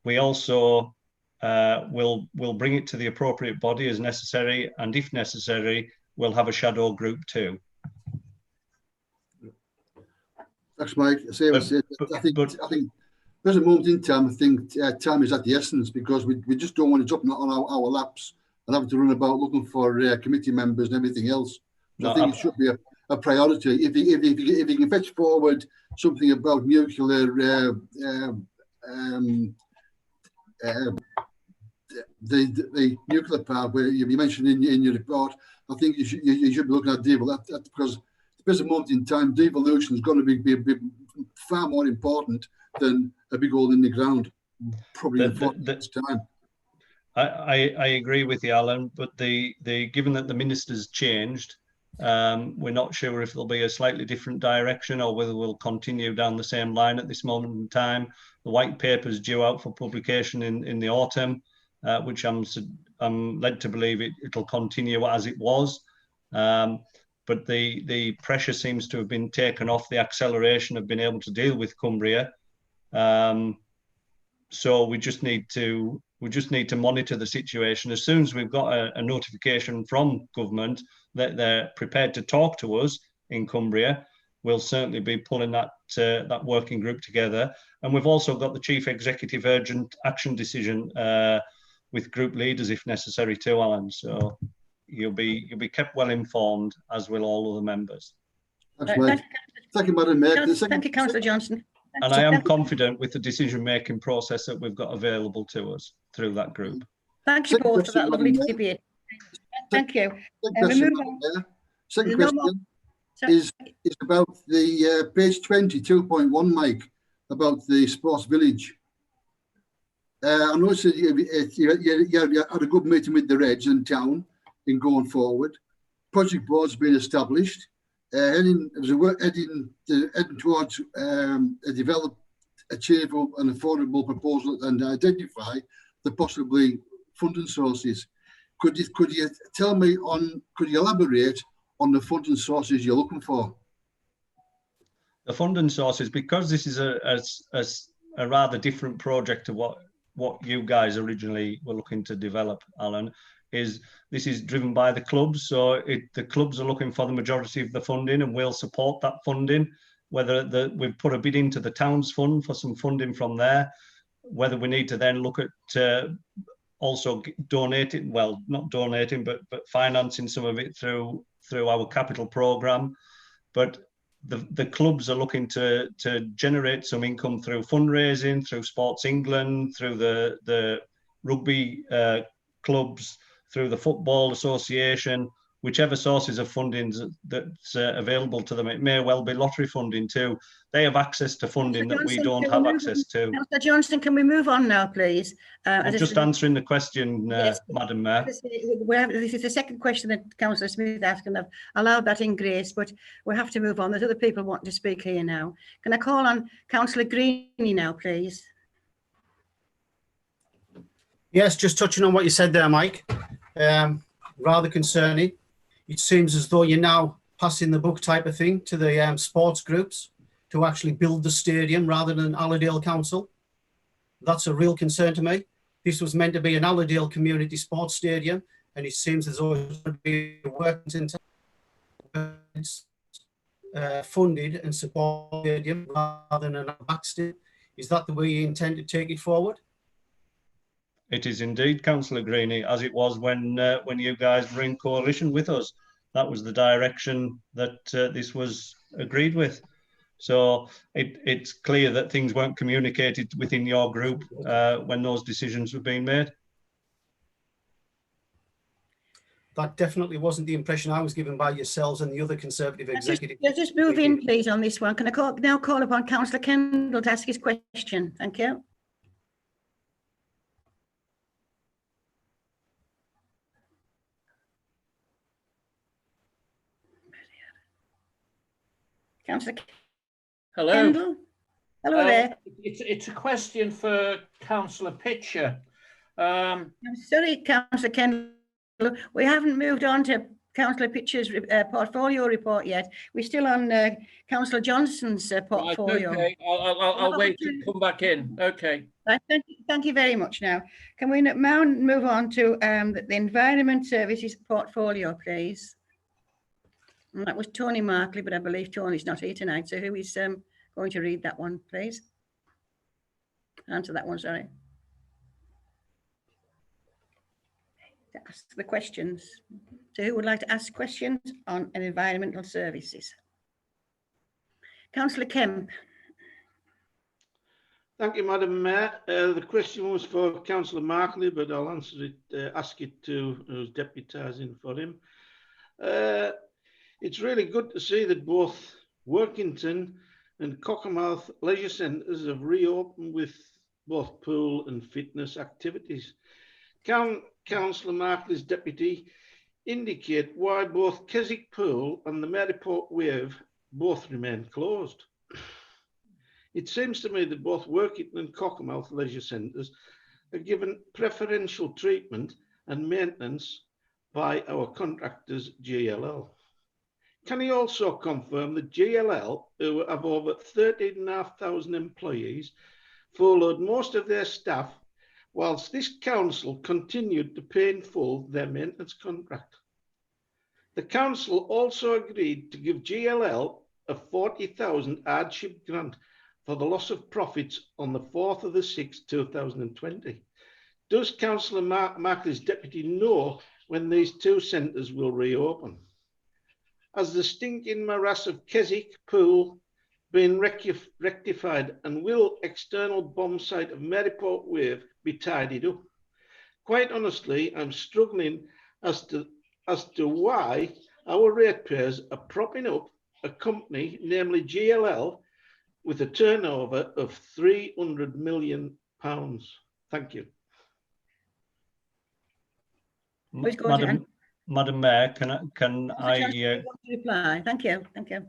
We also will bring it to the appropriate body as necessary, and if necessary, we'll have a shadow group too. Thanks, Mike. I think there's a moment in time. I think time is at the essence, because we just don't want to drop on our laps and have to run about looking for committee members and everything else. So I think it should be a priority. If you can fetch forward something about nuclear, the nuclear part where you mentioned in your report, I think you should be looking at devolution, because at the present moment in time, devolution is going to be far more important than a big hole in the ground, probably in this time. I agree with you, Alan, but given that the minister's changed, we're not sure if there'll be a slightly different direction or whether we'll continue down the same line at this moment in time. The white paper is due out for publication in the autumn, which I'm led to believe it'll continue as it was. But the pressure seems to have been taken off the acceleration of being able to deal with Cumbria. So we just need to monitor the situation. As soon as we've got a notification from government that they're prepared to talk to us in Cumbria, we'll certainly be pulling that that working group together. And we've also got the Chief Executive Urgent Action Decision with group leaders if necessary too, Alan. So you'll be kept well informed, as will all other members. Thanks, Mike. Thank you, Madam Mayor. Thank you, Councillor Johnson. And I am confident with the decision-making process that we've got available to us through that group. Thank you both for that lovely debate. Thank you. Second question is about the page 22.1, Mike, about the sports village. I noticed that you had a good meeting with the Reds in town in going forward. Project board's been established. Heading towards develop, achievable and affordable proposal and identify the possibly funding sources. Could you tell me could you elaborate on the funding sources you're looking for? The funding sources, because this is a rather different project to what you guys originally were looking to develop, Alan, this is driven by the clubs. So the clubs are looking for the majority of the funding, and we'll support that funding. Whether we've put a bid into the Towns Fund for some funding from there, whether we need to then look at also donating, well, not donating, but financing some of it through our capital programme. But the clubs are looking to generate some income through fundraising, through Sports England, through the rugby clubs, through the Football Association, whichever sources of funding that's available to them. It may well be lottery funding too. They have access to funding that we don't have access to. Councillor Johnson, can we move on now, please? I'm just answering the question, yes, Madam Mayor. This is the second question that Councillor Smith asked, and I've allowed that in grace, but we have to move on. There's other people wanting to speak here now. Can I call on Councillor Greeny now, please? Yes, just touching on what you said there, Mike. Rather concerning. It seems as though you're now passing the buck type of thing to the sports groups to actually build the stadium rather than Allerdale Council. That's a real concern to me. This was meant to be an Allerdale community sports stadium, and it seems as though it's going to be working funded and supported stadium rather than a back stadium. Is that the way you intend to take it forward? It is indeed, Councillor Greeny, as it was when you guys were in coalition with us. That was the direction that this was agreed with. So it's clear that things weren't communicated within your group when those decisions were being made. That definitely wasn't the impression I was given by yourselves and the other Conservative executive. Let's just move in, please, on this one. Can I now call upon Councillor Kendall to ask his question? Thank you. Councillor Hello. Kendall. Hello there. It's a question for Councillor Pitcher. I'm sorry, Councillor Kendall. We haven't moved on to Councillor Pitcher's portfolio report yet. We're still on Councillor Johnson's portfolio. Right, okay. I'll wait to come back in. Okay. Right, thank you very much. Now, can we now move on to the Environment Services portfolio, please? And that was Tony Markley, but I believe Tony's not here tonight. So who is going to read that one, please? Answer that one, sorry. To ask the questions. So who would like to ask questions on environmental services? Councillor Kemp. Thank you, Madam Mayor. The question was for Councillor Markley, but I'll answer it, ask it to who's deputising for him. It's really good to see that both Workington and Cockermouth leisure centres have reopened with both pool and fitness activities. Can Councillor Markley's deputy indicate why both Keswick Pool and the Maryport Wave both remain closed? It seems to me that both Workington and Cockermouth leisure centres are given preferential treatment and maintenance by our contractors GLL. Can he also confirm that GLL, who have over 13,500 employees, furloughed most of their staff whilst this council continued to pay in full their maintenance contract? The council also agreed to give GLL a 40,000 hardship grant for the loss of profits on the 4th of the 6th, 2020. Does Councillor Markley's deputy know when these two centres will reopen? Has the stinking morass of Keswick Pool been rectified, and will external bomb site of Maryport Wave be tidied up? Quite honestly, I'm struggling as to why our ratepayers are propping up a company, namely GLL, with a turnover of £300 million. Thank you. Madam Mayor, can I reply? Thank you. Thank you.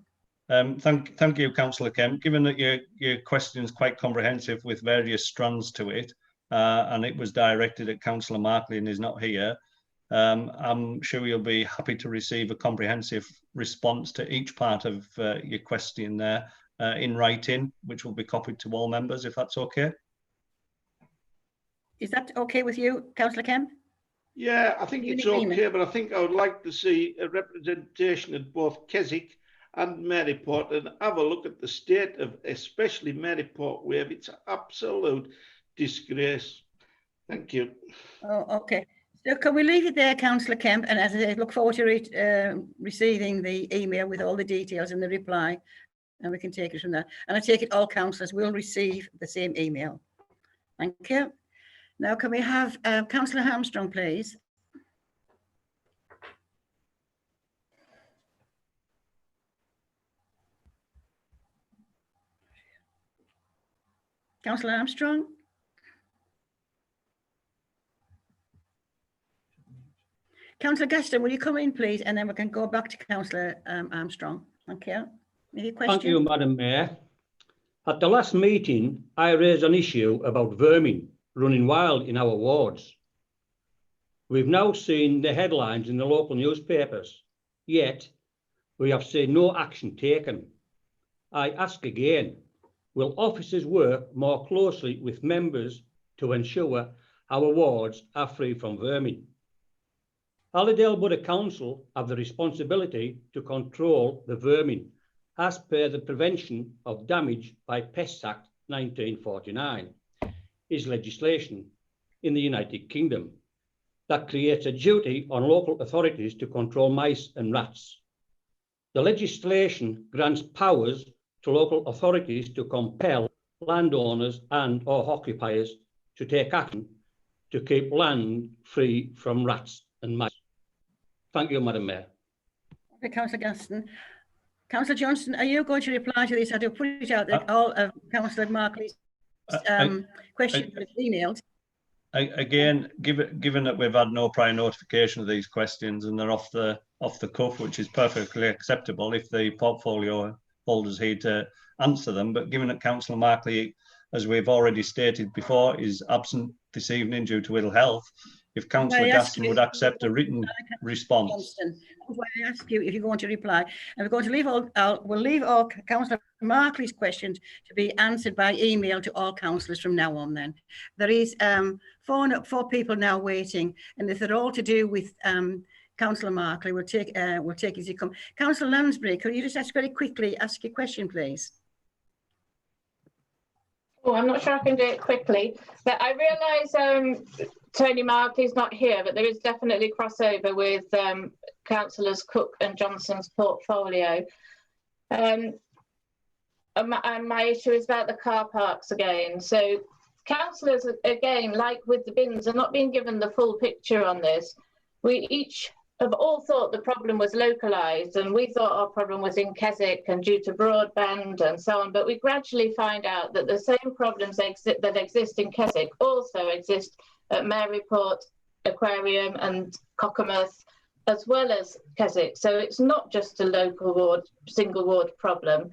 Thank you, Councillor Kemp. Given that your question is quite comprehensive with various strands to it, and it was directed at Councillor Markley and is not here, I'm sure you'll be happy to receive a comprehensive response to each part of your question there in writing, which will be copied to all members, if that's okay. Is that okay with you, Councillor Kemp? Yeah, I think it's okay, but I think I would like to see a representation at both Keswick and Maryport and have a look at the state of especially Maryport Wave. It's an absolute disgrace. Thank you. Oh, okay. So can we leave it there, Councillor Kemp? And as I say, look forward to receiving the email with all the details and the reply, and we can take it from there. And I take it all councillors will receive the same email. Thank you. Now, can we have Councillor Armstrong, please? Councillor Armstrong? Councillor Gaston, will you come in, please? And then we can go back to Councillor Armstrong. Thank you. Any questions? Thank you, Madam Mayor. At the last meeting, I raised an issue about vermin running wild in our wards. We've now seen the headlines in the local newspapers, yet we have seen no action taken. I ask again, will officers work more closely with members to ensure our wards are free from vermin? Allerdale Borough Council have the responsibility to control the vermin as per the Prevention of Damage by Pests Act 1949. Is legislation in the United Kingdom that creates a duty on local authorities to control mice and rats. The legislation grants powers to local authorities to compel landowners and/or occupiers to take action to keep land free from rats and mice. Thank you, Madam Mayor. Okay, Councillor Gaston. Councillor Johnson, are you going to reply to this? I do put it out that all of Councillor Markley's questions were emailed. Again, given that we've had no prior notification of these questions and they're off the cuff, which is perfectly acceptable if the portfolio holders here to answer them, but given that Councillor Markley, as we've already stated before, is absent this evening due to ill health, if Councillor Gaston would accept a written response. That's why I ask you if you're going to reply. And we're going to leave we'll leave all Councillor Markley's questions to be answered by email to all councillors from now on then. There is four people now waiting, and if they're all to do with Councillor Markley, we'll take it as you come. Councillor Lansbury, could you just very quickly ask your question, please? Oh, I'm not sure I can do it quickly, but I realise Tony Markley's not here, but there is definitely crossover with Councillors Cook and Johnson's portfolio. And my issue is about the car parks again. So councillors, again, like with the bins, are not being given the full picture on this. We each have all thought the problem was localised, and we thought our problem was in Keswick and due to broadband and so on, but we gradually find out that the same problems that exist in Keswick also exist at Maryport, Aquarium and Cockermouth, as well as Keswick. So it's not just a local ward, single ward problem.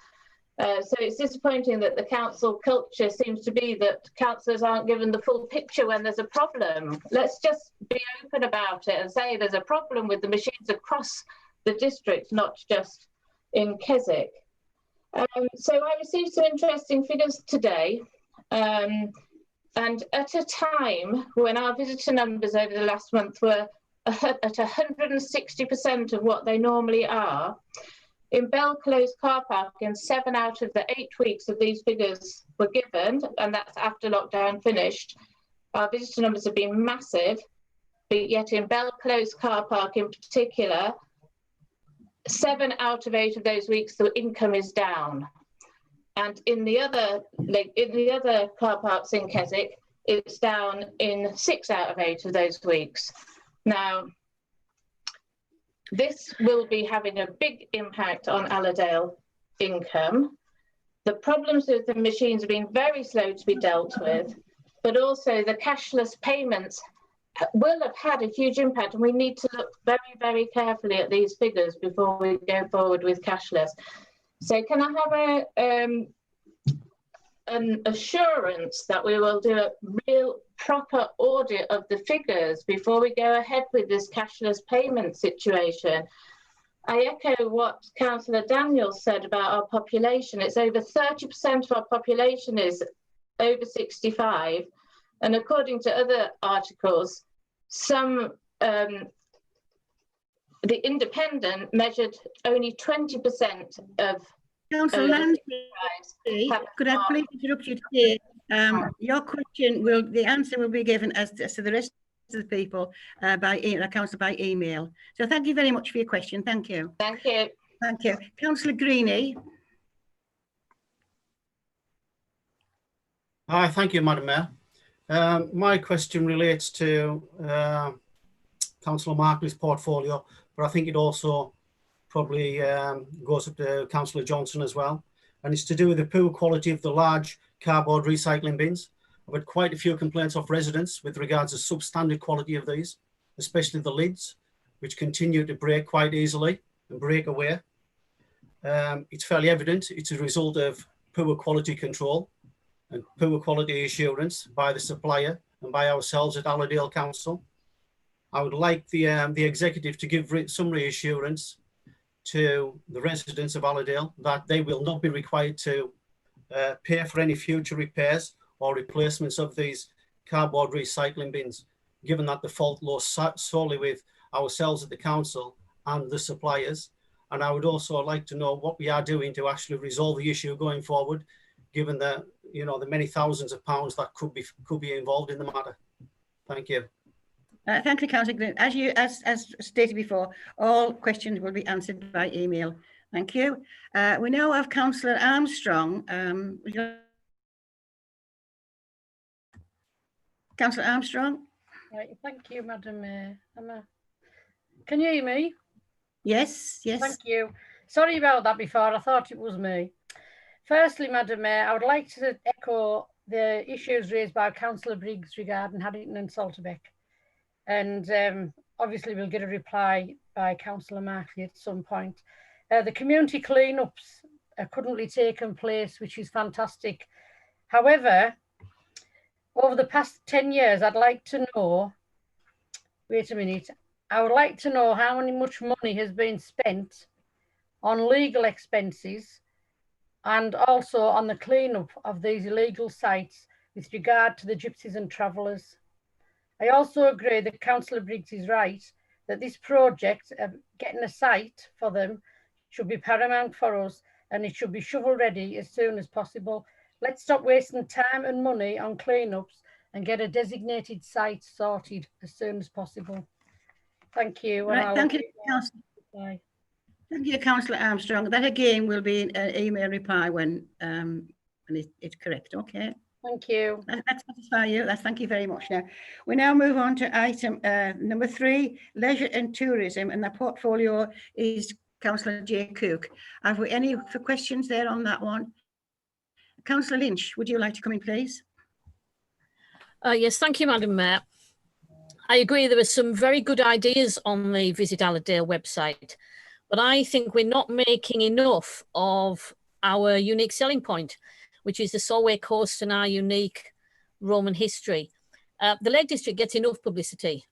So it's disappointing that the council culture seems to be that councillors aren't given the full picture when there's a problem. Let's just be open about it and say there's a problem with the machines across the district, not just in Keswick. So I received some interesting figures today. And at a time when our visitor numbers over the last month were at 160% of what they normally are, In Bell Close car park, in 7 out of the 8 weeks of these figures were given, and that's after lockdown finished, our visitor numbers have been massive, but yet in Bell Close car park in particular, 7 out of 8 of those weeks, the income is down. And in the other car parks in Keswick, it's down in 6 out of 8 of those weeks. Now, this will be having a big impact on Allerdale income. The problems with the machines have been very slow to be dealt with, but also the cashless payments will have had a huge impact, and we need to look very, very carefully at these figures before we go forward with cashless. So can I have an assurance that we will do a real proper audit of the figures before we go ahead with this cashless payment situation? I echo what Councillor Daniels said about our population. It's over 30% of our population is over 65. And according to other articles, the Independent measured only 20% of Councillor Lansbury, could I please interrupt you today? Your question the answer will be given as to the rest of the people Councillor by email. So thank you very much for your question. Thank you. Thank you. Thank you. Councillor Greenie. Hi, thank you, Madam Mayor. My question relates to Councillor Markley's portfolio, but I think it also probably goes up to Councillor Johnson as well. And it's to do with the poor quality of the large cardboard recycling bins. I've had quite a few complaints of residents with regards to substandard quality of these, especially the lids, which continue to break quite easily and break away. It's fairly evident it's a result of poor quality control and poor quality assurance by the supplier and by ourselves at Allerdale Council. I would like the executive to give some reassurance to the residents of Allerdale that they will not be required to pay for any future repairs or replacements of these cardboard recycling bins, given that the fault lies solely with ourselves at the council and the suppliers. And I would also like to know what we are doing to actually resolve the issue going forward, given the the many thousands of pounds that could be involved in the matter. Thank you. Thank you, Councillor Green. As stated before, all questions will be answered by email. Thank you. We now have Councillor Armstrong. Councillor Armstrong. Right, thank you, Madam Mayor. Can you hear me? Yes, yes. Thank you. Sorry about that before. I thought it was me. Firstly, Madam Mayor, I would like to echo the issues raised by Councillor Briggs regarding Haddington and Salterbeck. And obviously we'll get a reply by Councillor Markley at some point. The community cleanups are currently taking place, which is fantastic. However, over the past 10 years, I'd like to know, wait a minute, I would like to know how much money has been spent on legal expenses and also on the cleanup of these illegal sites with regard to the gypsies and travellers. I also agree that Councillor Briggs is right, that this project of getting a site for them should be paramount for us, and it should be shovel ready as soon as possible. Let's stop wasting time and money on cleanups and get a designated site sorted as soon as possible. Thank you. Right, thank you, Councillor. Thank you, Councillor Armstrong. That again will be an email reply when it's correct. Okay. Thank you. That satisfies you. Thank you very much. Now we now move on to item number 3, leisure and tourism, and the portfolio is Councillor J. Cook. Have we any questions there on that one? Councillor Lynch, would you like to come in, please? Yes, thank you, Madam Mayor. I agree there are some very good ideas on the Visit Allerdale website, but I think we're not making enough of our unique selling point, which is the Solway Coast and our unique Roman history. The Lake District gets enough publicity,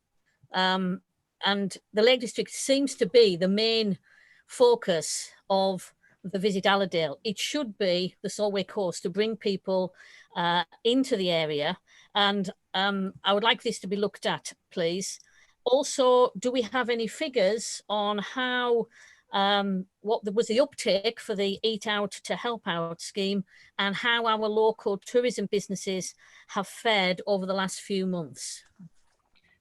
and the Lake District seems to be the main focus of the Visit Allerdale. It should be the Solway Coast to bring people into the area, and I would like this to be looked at, please. Also, do we have any figures on how what was the uptake for the Eat Out to Help Out scheme, and how our local tourism businesses have fared over the last few months.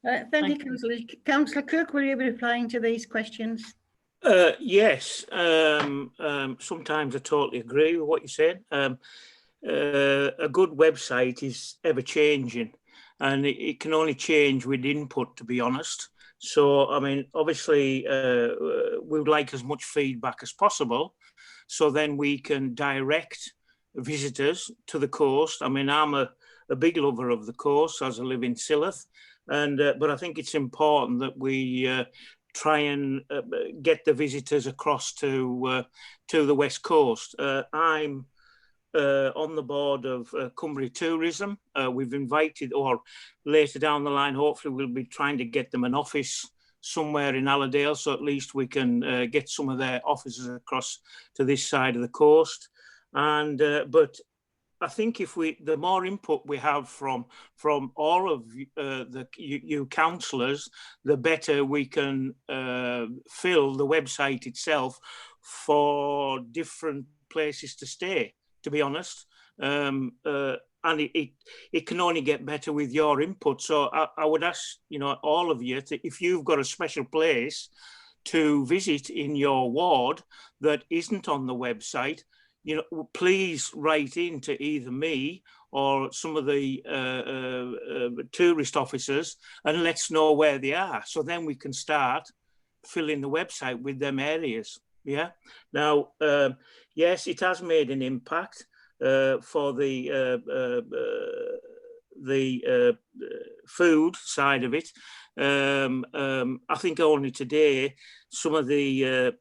Thank you, Councillor. Councillor Cook, will you be replying to these questions? Yes, sometimes I totally agree with what you said. A good website is ever changing, and it can only change with input, to be honest. So, I mean, obviously, we would like as much feedback as possible, so then we can direct visitors to the coast. I mean, I'm a big lover of the coast, as I live in Silloth, and but I think it's important that we try and get the visitors across to the West Coast. I'm on the board of Cumbria Tourism. We've invited, or later down the line, hopefully we'll be trying to get them an office somewhere in Allerdale, so at least we can get some of their offices across to this side of the coast. And but I think if the more input we have from all of you councillors, the better we can fill the website itself for different places to stay, to be honest. And it can only get better with your input. So I would ask, you know, all of you, if you've got a special place to visit in your ward that isn't on the website, you know, please write in to either me or some of the tourist officers and let us know where they are. So then we can start filling the website with them areas. Yeah. Now, yes, it has made an impact for the food side of it. I think only today some of the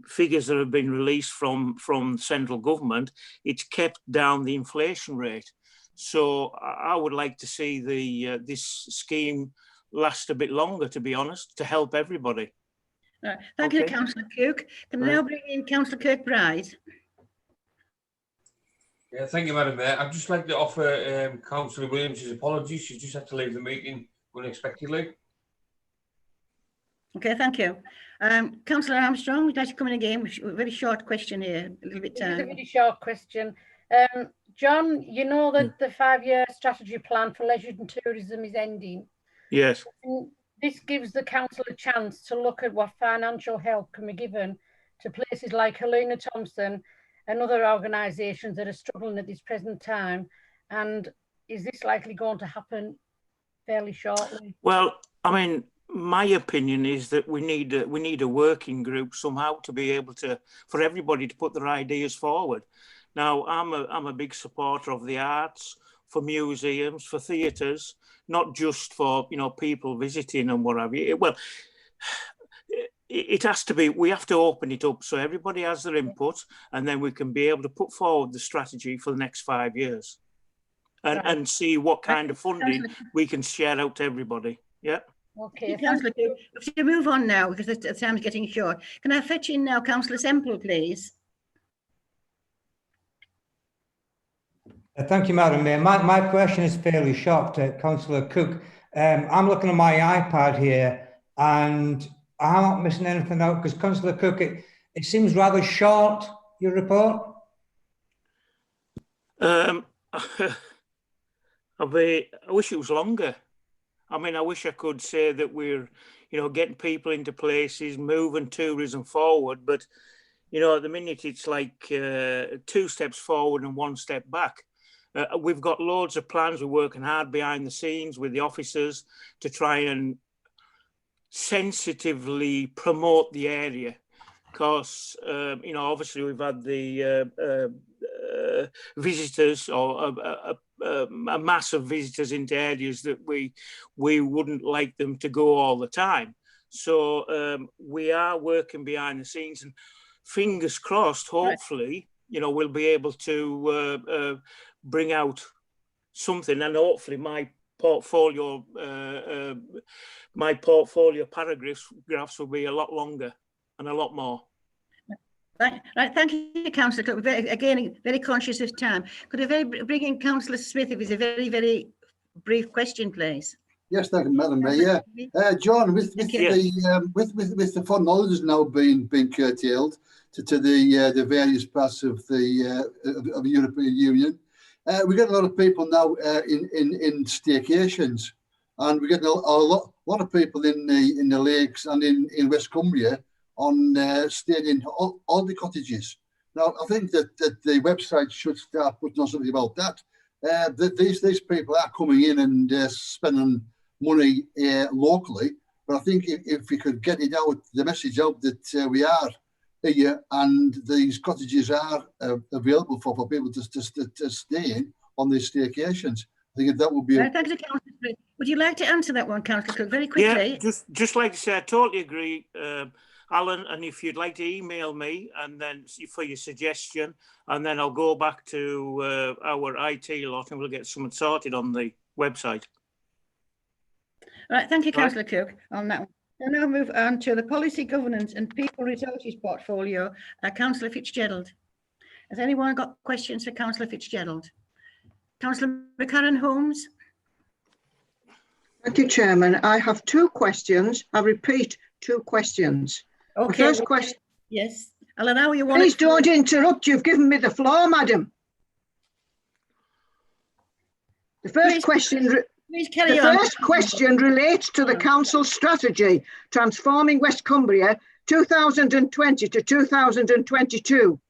figures that have been released from central government, it's kept down the inflation rate. So I would like to see this scheme last a bit longer, to be honest, to help everybody. Thank you, Councillor Cook. Can I now bring in Councillor Kirkbride? Yeah, thank you, Madam Mayor. I'd just like to offer Councillor Williams his apologies. She just had to leave the meeting unexpectedly. Okay, thank you. Councillor Armstrong, would you like to come in again? A very short question here, a little bit This is a really short question. John, you know that the 5-year strategy plan for leisure and tourism is ending. Yes. And this gives the council a chance to look at what financial help can be given to places like Helena Thompson and other organisations that are struggling at this present time. And is this likely going to happen fairly shortly? Well, I mean, my opinion is that we need a working group somehow to be able to, for everybody to put their ideas forward. Now, I'm a big supporter of the arts, for museums, for theatres, not just for, you know, people visiting and what have you. Well, it has to be, we have to open it up so everybody has their input, and then we can be able to put forward the strategy for the next 5 years and see what kind of funding we can share out to everybody. Yeah. Okay, Councillor, if you move on now, because the time's getting short. Can I fetch in now Councillor Semple, please? Thank you, Madam Mayor. My question is fairly short to Councillor Cook. I'm looking at my iPad here and I'm not missing anything out because Councillor Cook, it seems rather short, your report. I wish it was longer. I mean, I wish I could say that we're, you know, getting people into places, moving tourism forward. But, you know, at the minute, it's like 2 steps forward and 1 step back. We've got loads of plans. We're working hard behind the scenes with the officers to try and sensitively promote the area. Because, you know, obviously we've had the visitors or a mass of visitors into areas that we wouldn't like them to go all the time. So we are working behind the scenes, and fingers crossed, hopefully, you know, we'll be able to bring out something, and hopefully my portfolio paragraphs will be a lot longer and a lot more. Right, thank you, Councillor. Again, very conscious of time. Could I bring in Councillor Smith if it's a very, very brief question, please? Yes, thank you, Madam Mayor. John, with the foreign holidays now being curtailed to the various parts of the European Union, we get a lot of people now in staycations, and we get a lot of people in the lakes and in West Cumbria on staying in all the cottages. Now, I think that the website should start putting on something about that. These people are coming in and spending money locally, but I think if we could get it out, the message out that we are here and these cottages are available for people to stay in on these staycations, I think that would be. Thank you, Councillor. Would you like to answer that one, Councillor Cook, very quickly? Yeah, just like to say, I totally agree, Alan. And if you'd like to email me and then for your suggestion, and then I'll go back to our IT lot and we'll get something sorted on the website. Right, thank you, Councillor Cook, on that one. We'll now move on to the Policy, Governance and People Resources portfolio. Councillor Fitzgerald. Has anyone got questions for Councillor Fitzgerald? Councillor McCarran-Holmes. Thank you, Chairman. I have two questions. I repeat, two questions. Okay. The first question. Yes. I'll allow you one. Please don't interrupt. You've given me the floor, madam. The first question. The first question relates to the Council strategy, Transforming West Cumbria 2020 to 2022.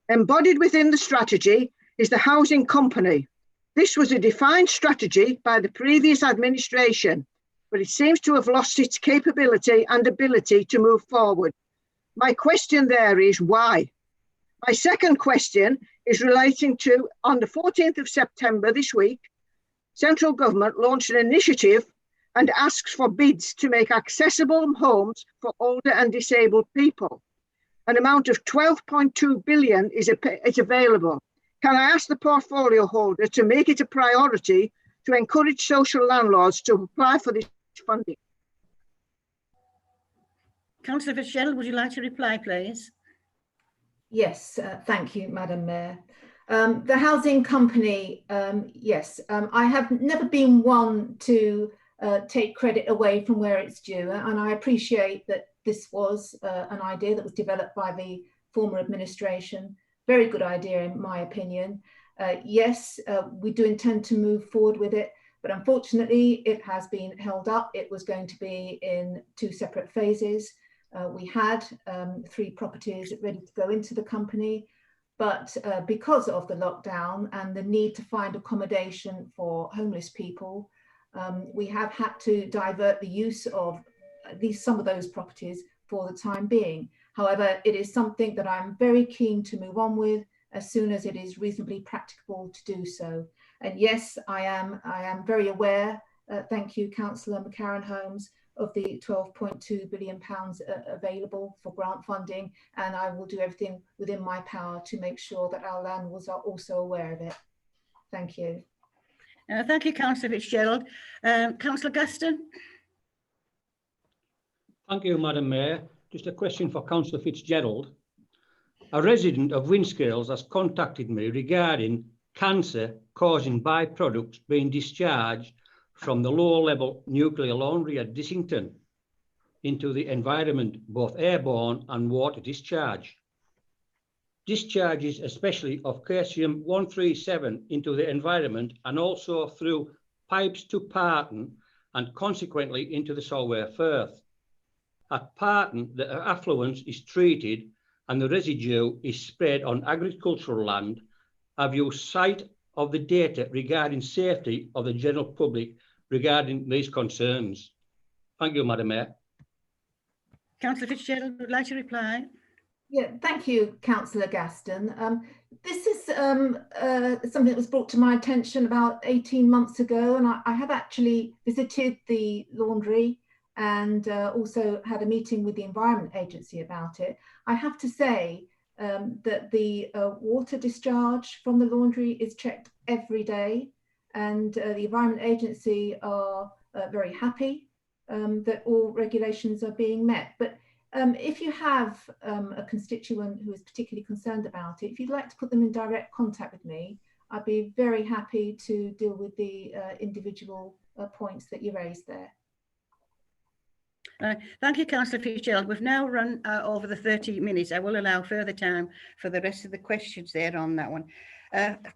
Embodied within the strategy is the housing company. This was a defined strategy by the previous administration, but it seems to have lost its capability and ability to move forward. My question there is why? My second question is relating to, on the 14th of September this week, Central Government launched an initiative and asks for bids to make accessible homes for older and disabled people. An amount of 12.2 billion is available. Can I ask the portfolio holder to make it a priority to encourage social landlords to apply for this funding? Councillor Fitzgerald, would you like to reply, please? Yes, thank you, Madam Mayor. The housing company, yes, I have never been one to take credit away from where it's due, and I appreciate that this was an idea that was developed by the former administration. Very good idea, in my opinion. Yes, we do intend to move forward with it, but unfortunately it has been held up. It was going to be in two separate phases. We had 3 properties ready to go into the company, but because of the lockdown and the need to find accommodation for homeless people, we have had to divert the use of some of those properties for the time being. However, it is something that I'm very keen to move on with as soon as it is reasonably practicable to do so. And yes, I am very aware, thank you, Councillor McCarran-Holmes, of the £12.2 billion available for grant funding, and I will do everything within my power to make sure that our landlords are also aware of it. Thank you. Thank you, Councillor Fitzgerald. Councillor Gaston. Thank you, Madam Mayor. Just a question for Councillor Fitzgerald. A resident of Windscales has contacted me regarding cancer-causing byproducts being discharged from the low-level nuclear laundry at Dissington into the environment, both airborne and water discharge. Discharges, especially of caesium-137 into the environment and also through pipes to Parton and consequently into the Solway Firth. At Parton, the affluent is treated and the residue is spread on agricultural land. Have you sight of the data regarding safety of the general public regarding these concerns? Thank you, Madam Mayor. Councillor Fitzgerald would like to reply. Yeah, thank you, Councillor Gaston. This is something that was brought to my attention about 18 months ago, and I have actually visited the laundry and also had a meeting with the Environment Agency about it. I have to say that the water discharge from the laundry is checked every day, and the Environment Agency are very happy that all regulations are being met. But if you have a constituent who is particularly concerned about it, if you'd like to put them in direct contact with me, I'd be very happy to deal with the individual points that you raised there. Thank you, Councillor Fitzgerald. We've now run over the 30 minutes. I will allow further time for the rest of the questions there on that one.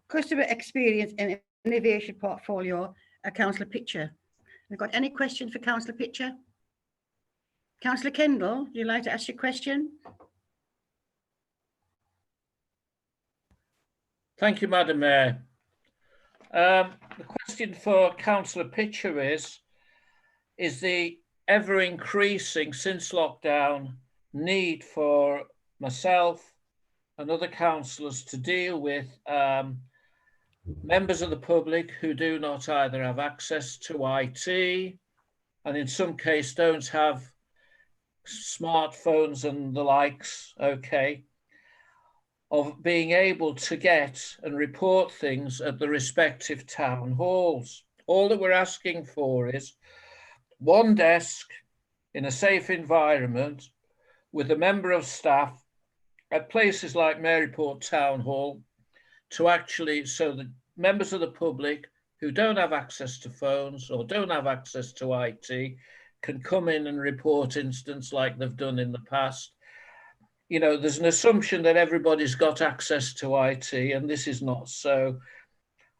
Customer experience and innovation portfolio, Councillor Pitcher. We've got any questions for Councillor Pitcher? Councillor Kendall, would you like to ask your question? Thank you, Madam Mayor. The question for Councillor Pitcher is the ever-increasing, since lockdown, need for myself and other councillors to deal with members of the public who do not either have access to IT and in some case don't have smartphones and the likes, okay, of being able to get and report things at the respective town halls. All that we're asking for is one desk in a safe environment with a member of staff at places like Maryport Town Hall to actually, so that members of the public who don't have access to phones or don't have access to IT can come in and report incidents like they've done in the past. You know, there's an assumption that everybody's got access to IT, and this is not so.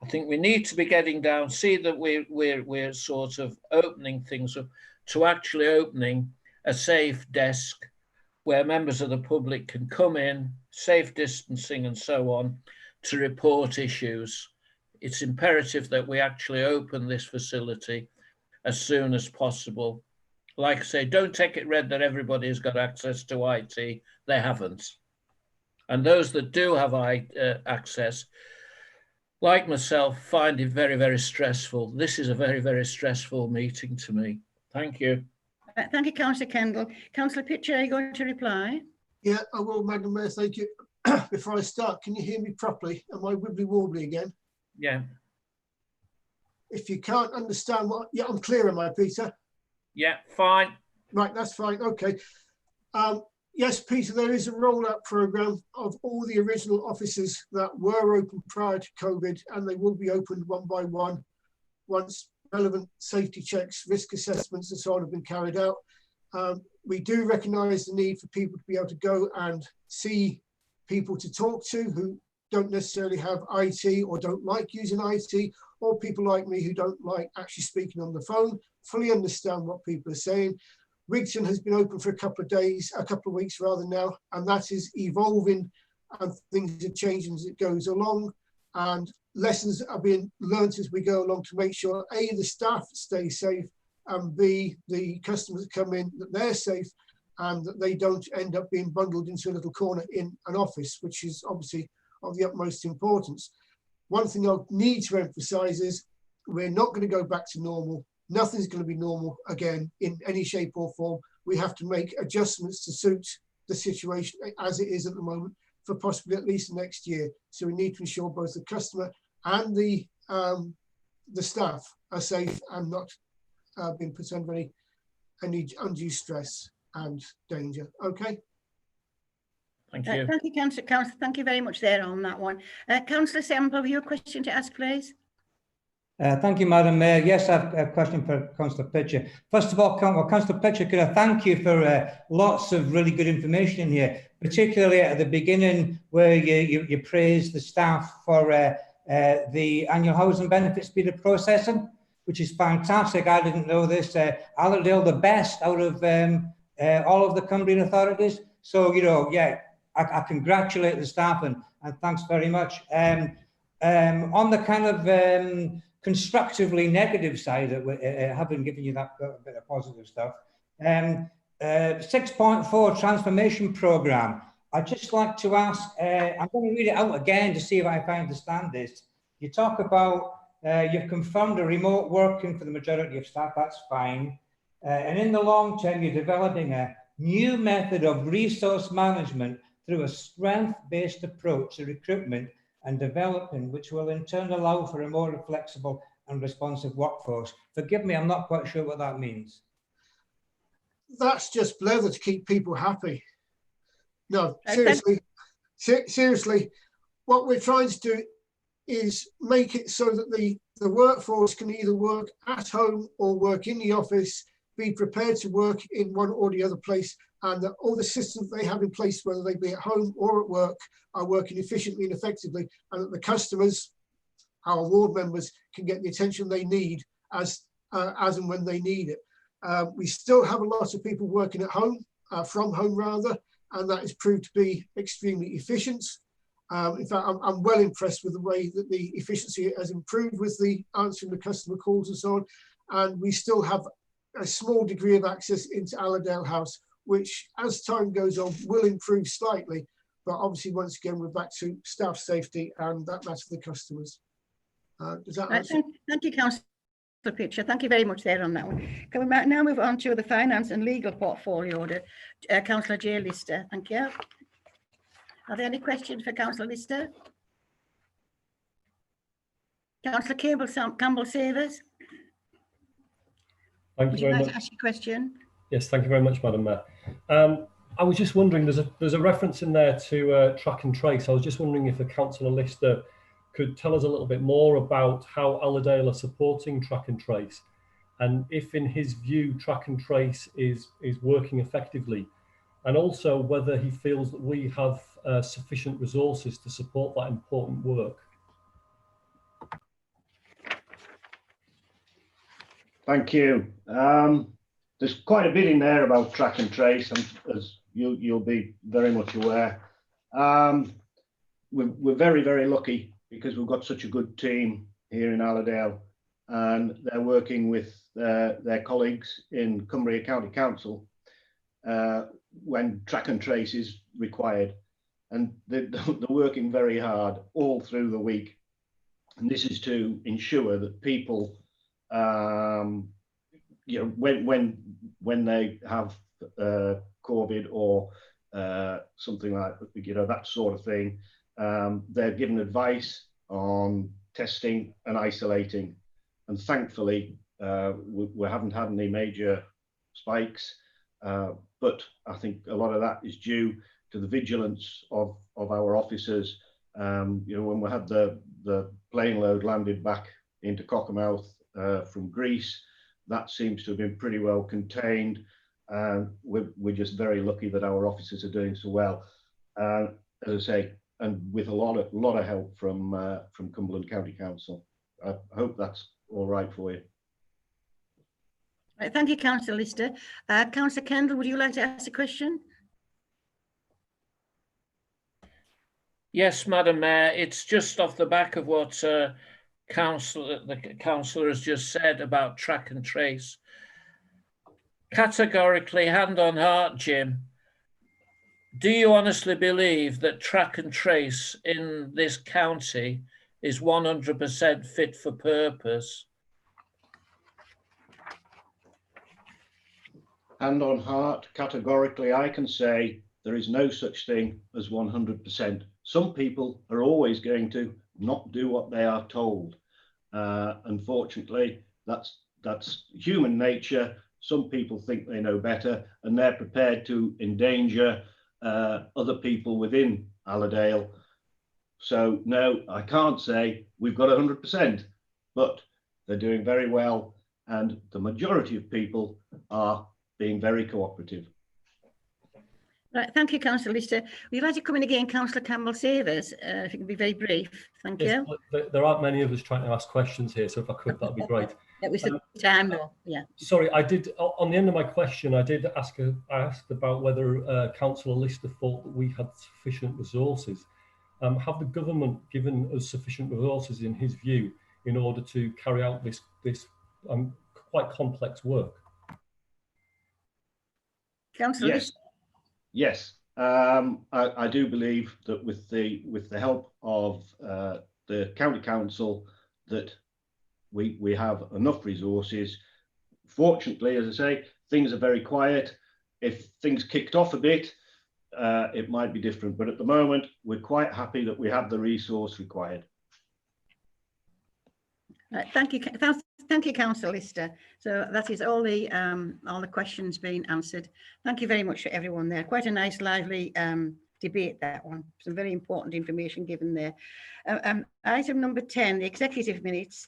I think we need to be getting down, see that we're sort of opening things up to actually opening a safe desk where members of the public can come in, safe distancing and so on, to report issues. It's imperative that we actually open this facility as soon as possible. Like I say, don't take it read that everybody has got access to IT. They haven't. And those that do have access, like myself, find it very, very stressful. This is a very, very stressful meeting to me. Thank you. Thank you, Councillor Kendall. Councillor Pitcher, are you going to reply? Yeah, I will, Madam Mayor, thank you. Before I start, can you hear me properly? Am I wibbly-wobbly again? Yeah. If you can't understand what... Yeah, I'm clear, am I, Peter? Yeah, fine. Right, that's fine, okay. Yes, Peter, there is a rollout programme of all the original offices that were open prior to COVID, and they will be opened one by one once relevant safety checks, risk assessments and so on have been carried out. We do recognise the need for people to be able to go and see people to talk to who don't necessarily have IT or don't like using IT, or people like me who don't like actually speaking on the phone, fully understand what people are saying. Wigton has been open for a couple of weeks rather now, and that is evolving and things are changing as it goes along, and lessons are being learnt as we go along to make sure A, the staff stay safe, and B, the customers that come in, that they're safe and that they don't end up being bundled into a little corner in an office, which is obviously of the utmost importance. One thing I need to emphasise is we're not going to go back to normal. Nothing's going to be normal again in any shape or form. We have to make adjustments to suit the situation as it is at the moment for possibly at least the next year. So we need to ensure both the customer and the staff are safe and not being put under any undue stress and danger. Okay. Thank you. Thank you, Councillor. Thank you very much there on that one. Councillor Semple, have you a question to ask, please? Thank you, Madam Mayor. Yes, I have a question for Councillor Pitcher. First of all, Councillor Pitcher, could I thank you for lots of really good information in here, particularly at the beginning where you praised the staff for the annual housing benefit speed of processing, which is fantastic. I didn't know this. Allerdale the best out of all of the Cumbrian authorities. So, you know, yeah, I congratulate the staff and thanks very much. On the kind of constructively negative side, having given you that bit of positive stuff, 6.4 transformation programme. I'd just like to ask, I'm going to read it out again to see if I understand this. You talk about, you've confirmed a remote working for the majority of staff, that's fine. And in the long term, you're developing a new method of resource management through a strength-based approach to recruitment and developing, which will in turn allow for a more flexible and responsive workforce. Forgive me, I'm not quite sure what that means. That's just blather to keep people happy. No, seriously, seriously, what we're trying to do is make it so that the workforce can either work at home or work in the office, be prepared to work in one or the other place, and that all the systems they have in place, whether they be at home or at work, are working efficiently and effectively, and that the customers, our ward members, can get the attention they need as and when they need it. We still have a lot of people working at home, from home rather, and that is proved to be extremely efficient. In fact, I'm well impressed with the way that the efficiency has improved with the answering the customer calls and so on. And we still have a small degree of access into Allerdale House, which as time goes on will improve slightly. But obviously, once again, we're back to staff safety, and that's for the customers. Does that answer? Thank you, Councillor Pitcher. Thank you very much there on that one. Can we now move on to the finance and legal portfolio order? Councillor J. Lister, thank you. Are there any questions for Councillor Lister? Councillor Campbell-Savers? Thank Would you you very like much. to ask your question? Yes, thank you very much, Madam Mayor. I was just wondering, there's a reference in there to track and trace. I was just wondering if the Councillor Lister could tell us a little bit more about how Allerdale are supporting track and trace, and if in his view track and trace is working effectively, and also whether he feels that we have sufficient resources to support that important work. Thank you. There's quite a bit in there about track and trace, and as you'll be very much aware. We're very, very lucky because we've got such a good team here in Allerdale, and they're working with their colleagues in Cumbria County Council when track and trace is required. And they're working very hard all through the week. And this is to ensure that people, you know, when they have COVID or something like, you know, that sort of thing, they're given advice on testing and isolating. And thankfully, we haven't had any major spikes, but I think a lot of that is due to the vigilance of our officers. You know, when we had the plane load landed back into Cockermouth from Greece, that seems to have been pretty well contained. We're just very lucky that our officers are doing so well. As I say, and with a lot of help from Cumberland County Council. I hope that's all right for you. Right, thank you, Councillor Lister. Councillor Kendall, would you like to ask a question? Yes, Madam Mayor. It's just off the back of what the councillor has just said about track and trace. Categorically, hand on heart, Jim, do you honestly believe that track and trace in this county is 100% fit for purpose? Hand on heart, categorically, I can say there is no such thing as 100%. Some people are always going to not do what they are told. Unfortunately, that's human nature. Some people think they know better, and they're prepared to endanger other people within Allerdale. So no, I can't say we've got 100%, but they're doing very well, and the majority of people are being very cooperative. Right, thank you, Councillor Lister. Would you like to come in again, Councillor Campbell-Savers? If you can be very brief, thank you. There aren't many of us trying to ask questions here, so if I could, that'd be great. It was the time, though. Yeah. Sorry, I did. On the end of my question, I did ask. I asked about whether Councillor Lister thought that we had sufficient resources. Have the government given us sufficient resources, in his view, in order to carry out this quite complex work? Councillor Yes. Lister. Yes, I do believe that with the help of the county council, that we have enough resources. Fortunately, as I say, things are very quiet. If things kicked off a bit, it might be different. But at the moment, we're quite happy that we have the resource required. Right, thank you, Councillor Lister. So that is all the questions being answered. Thank you very much for everyone there. Quite a nice, lively debate that one. Some very important information given there. Item number 10, the executive minutes.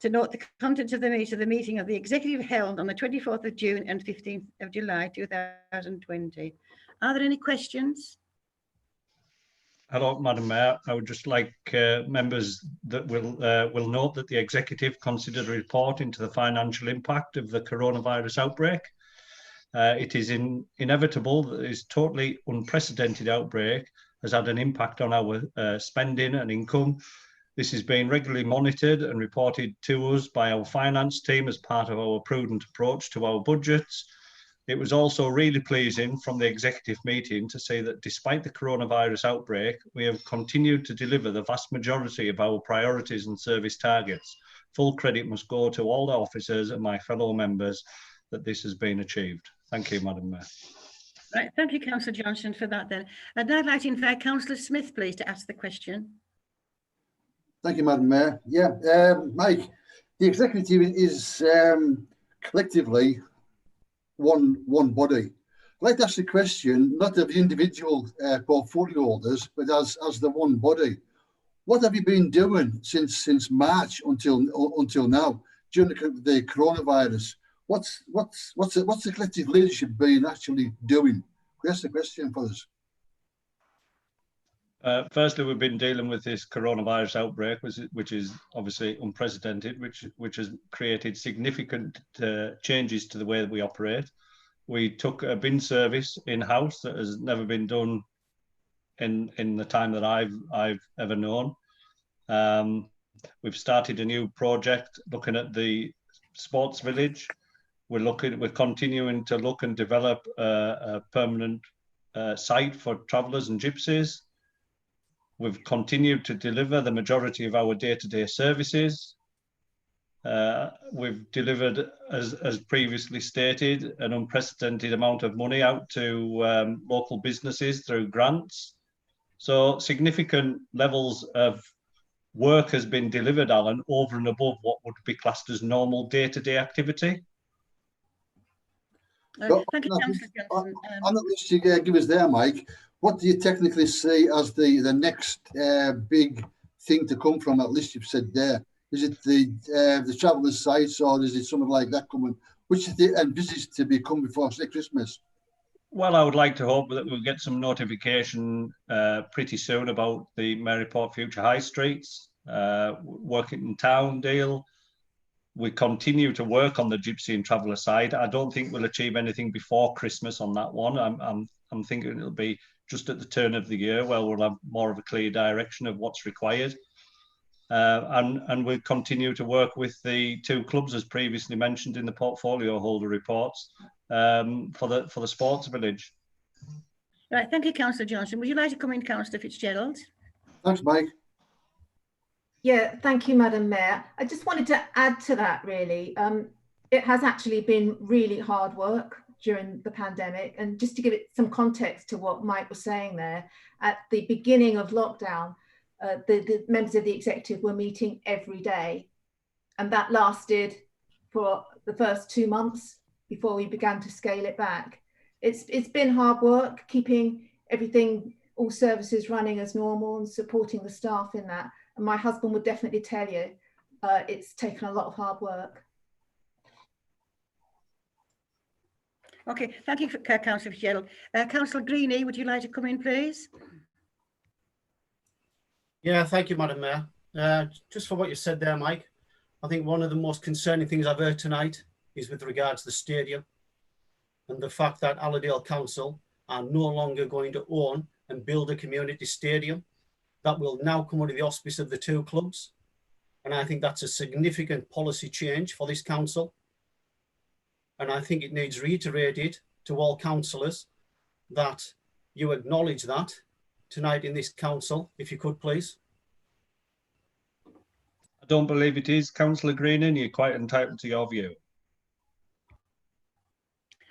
To note the contents of the minutes of the meeting of the executive held on the 24th of June and 15th of July 2020. Are there any questions? Hello, Madam Mayor. I would just like members that will note that the executive considered a report into the financial impact of the coronavirus outbreak. It is inevitable that this totally unprecedented outbreak has had an impact on our spending and income. This is being regularly monitored and reported to us by our finance team as part of our prudent approach to our budgets. It was also really pleasing from the executive meeting to see that despite the coronavirus outbreak, we have continued to deliver the vast majority of our priorities and service targets. Full credit must go to all the officers and my fellow members that this has been achieved. Thank you, Madam Mayor. Right, thank you, Councillor Johnson, for that then. I'd now like to invite Councillor Smith, please, to ask the question. Thank you, Madam Mayor. Yeah, Mike, the executive is collectively one body. I'd like to ask the question, not of the individual portfolio holders, but as the one body. What have you been doing since March until now during the coronavirus? What's the collective leadership been actually doing? That's the question for us. Firstly, we've been dealing with this coronavirus outbreak, which is obviously unprecedented, which has created significant changes to the way that we operate. We took a bin service in-house that has never been done in the time that I've ever known. We've started a new project looking at the sports village. We're continuing to look and develop a permanent site for travellers and gypsies. We've continued to deliver the majority of our day-to-day services. We've delivered, as previously stated, an unprecedented amount of money out to local businesses through grants. So significant levels of work has been delivered, Alan, over and above what would be classed as normal day-to-day activity. Thank you, Councillor Johnson. On the list you give us there, Mike, what do you technically see as the next big thing to come from that list you've said there? Is it the travellers' sites, or is it something like that coming, which is envisaged to be coming before Christmas? Well, I would like to hope that we'll get some notification pretty soon about the Maryport Future High Streets, Working Town deal. We continue to work on the gypsy and traveller side. I don't think we'll achieve anything before Christmas on that one. I'm thinking it'll be just at the turn of the year where we'll have more of a clear direction of what's required. And we'll continue to work with the two clubs, as previously mentioned in the portfolio holder reports, for the sports village. Right, thank you, Councillor Johnson. Would you like to come in, Councillor Fitzgerald? Thanks, Mike. Yeah, thank you, Madam Mayor. I just wanted to add to that, really. It has actually been really hard work during the pandemic. And just to give it some context to what Mike was saying there, at the beginning of lockdown, the members of the executive were meeting every day. And that lasted for the first 2 months before we began to scale it back. It's been hard work, keeping everything, all services running as normal and supporting the staff in that. And my husband would definitely tell you it's taken a lot of hard work. Okay, thank you, Councillor Fitzgerald. Councillor Greenie, would you like to come in, please? Yeah, thank you, Madam Mayor. Just for what you said there, Mike, I think one of the most concerning things I've heard tonight is with regards to the stadium and the fact that Allerdale Council are no longer going to own and build a community stadium. That will now come under the auspice of the two clubs. And I think that's a significant policy change for this council. And I think it needs reiterated to all councillors that you acknowledge that tonight in this council, if you could, please. I don't believe it is, Councillor Green, and you're quite entitled to your view.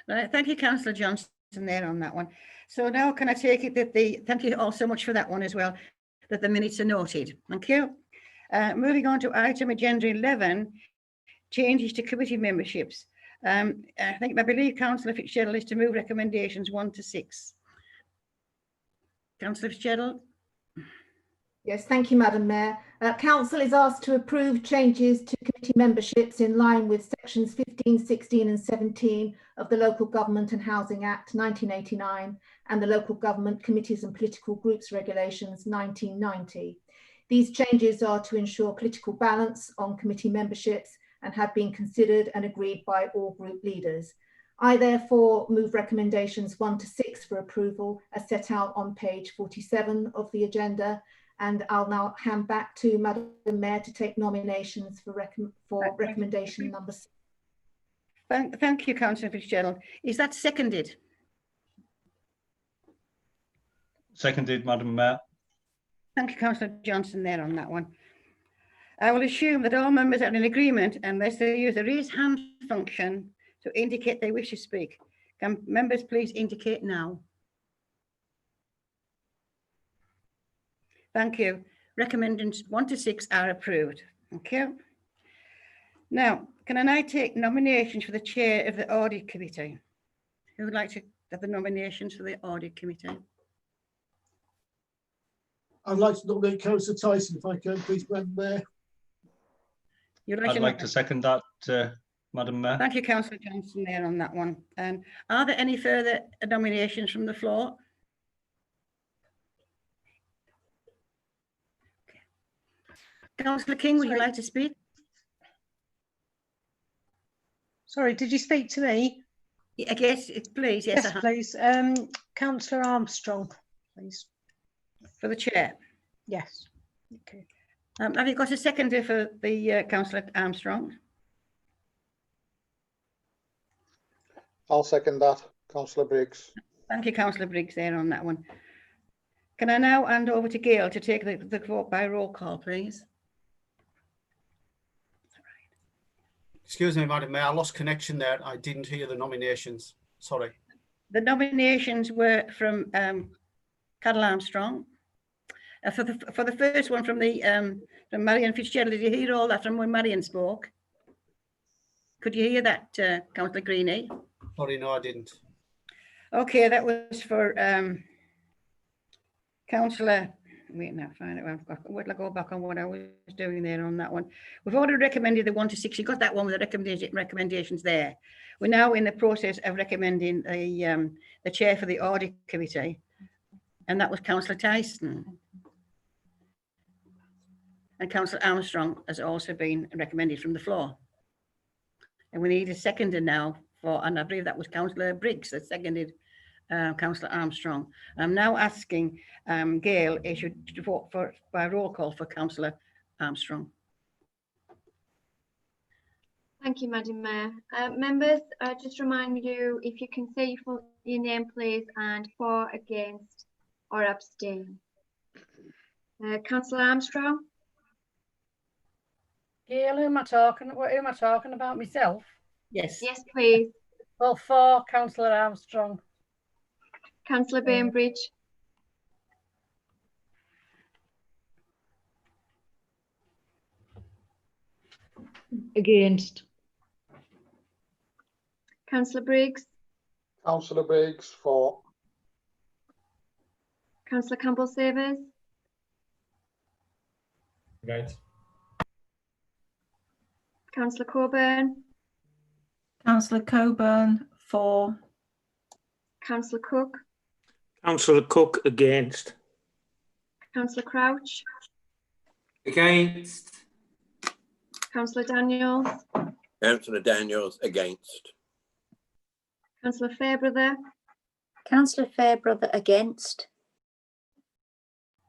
Right, thank you, Councillor Johnson, there on that one. So now can I take it that thank you all so much for that one as well, that the minutes are noted. Thank you. Moving on to item agenda 11, changes to committee memberships. I believe Councillor Fitzgerald is to move recommendations 1 to 6. Councillor Fitzgerald. Yes, thank you, Madam Mayor. Council is asked to approve changes to committee memberships in line with sections 15, 16 and 17 of the Local Government and Housing Act 1989 and the Local Government Committees and Political Groups Regulations 1990. These changes are to ensure political balance on committee memberships and have been considered and agreed by all group leaders. I therefore move recommendations 1 to 6 for approval as set out on page 47 of the agenda. And I'll now hand back to Madam Mayor to take nominations for recommendation number 6. Thank you, Councillor Fitzgerald. Is that seconded? Seconded, Madam Mayor. Thank you, Councillor Johnson there on that one. I will assume that all members are in agreement unless they use the raise hand function to indicate they wish to speak. Can members please indicate now? Thank you. Recommendations 1 to 6 are approved. Thank you. Now, can I now take nominations for the chair of the audit committee? Who would like to have the nominations for the audit committee? I'd like to nominate Councillor Tyson, if I can, please, Madam Mayor. I'd like to second that, Madam Mayor. Thank you, Councillor Johnson there on that one. And are there any further nominations from the floor? Councillor King, would you like to speak? Sorry, did you speak to me? I guess, please. Yes, please. Councillor Armstrong, please. For the chair? Yes. Okay. Have you got a seconder for the Councillor Armstrong? I'll second that, Councillor Briggs. Thank you, Councillor Briggs there on that one. Can I now hand over to Gail to take the vote by roll call, please? Excuse me, Madam Mayor, I lost connection there. I didn't hear the nominations. Sorry. The nominations were from Cadel Armstrong. For the first one from Marion Fitzgerald. Did you hear all that from when Marion spoke? Could you hear that, Councillor Greenie? Sorry, no, I didn't. Okay, that was for Councillor. Wait, now find it. Wait, I'll go back on what I was doing there on that one. We've already recommended the 1 to 6. You got that one with the recommendations there. We're now in the process of recommending the chair for the audit committee, and that was Councillor Tyson. And Councillor Armstrong has also been recommended from the floor. And we need a seconder now for, and I believe that was Councillor Briggs that seconded Councillor Armstrong. I'm now asking Gail if you should vote by roll call for Councillor Armstrong. Thank you, Madam Mayor. Members, I just remind you, if you can say your name, please, and for, against, or abstain. Councillor Armstrong. Gail, who am I talking about? Myself? Yes. Yes, please. Well, for Councillor Armstrong. Councillor Bainbridge. Against. Councillor Briggs. Councillor Briggs, for. Councillor Campbell-Savers. Against. Councillor Coburn. Councillor Coburn, for. Councillor Cook. Councillor Cook, against. Councillor Crouch. Against. Councillor Daniels. Councillor Daniels, against. Councillor Fairbrother. Councillor Fairbrother, against.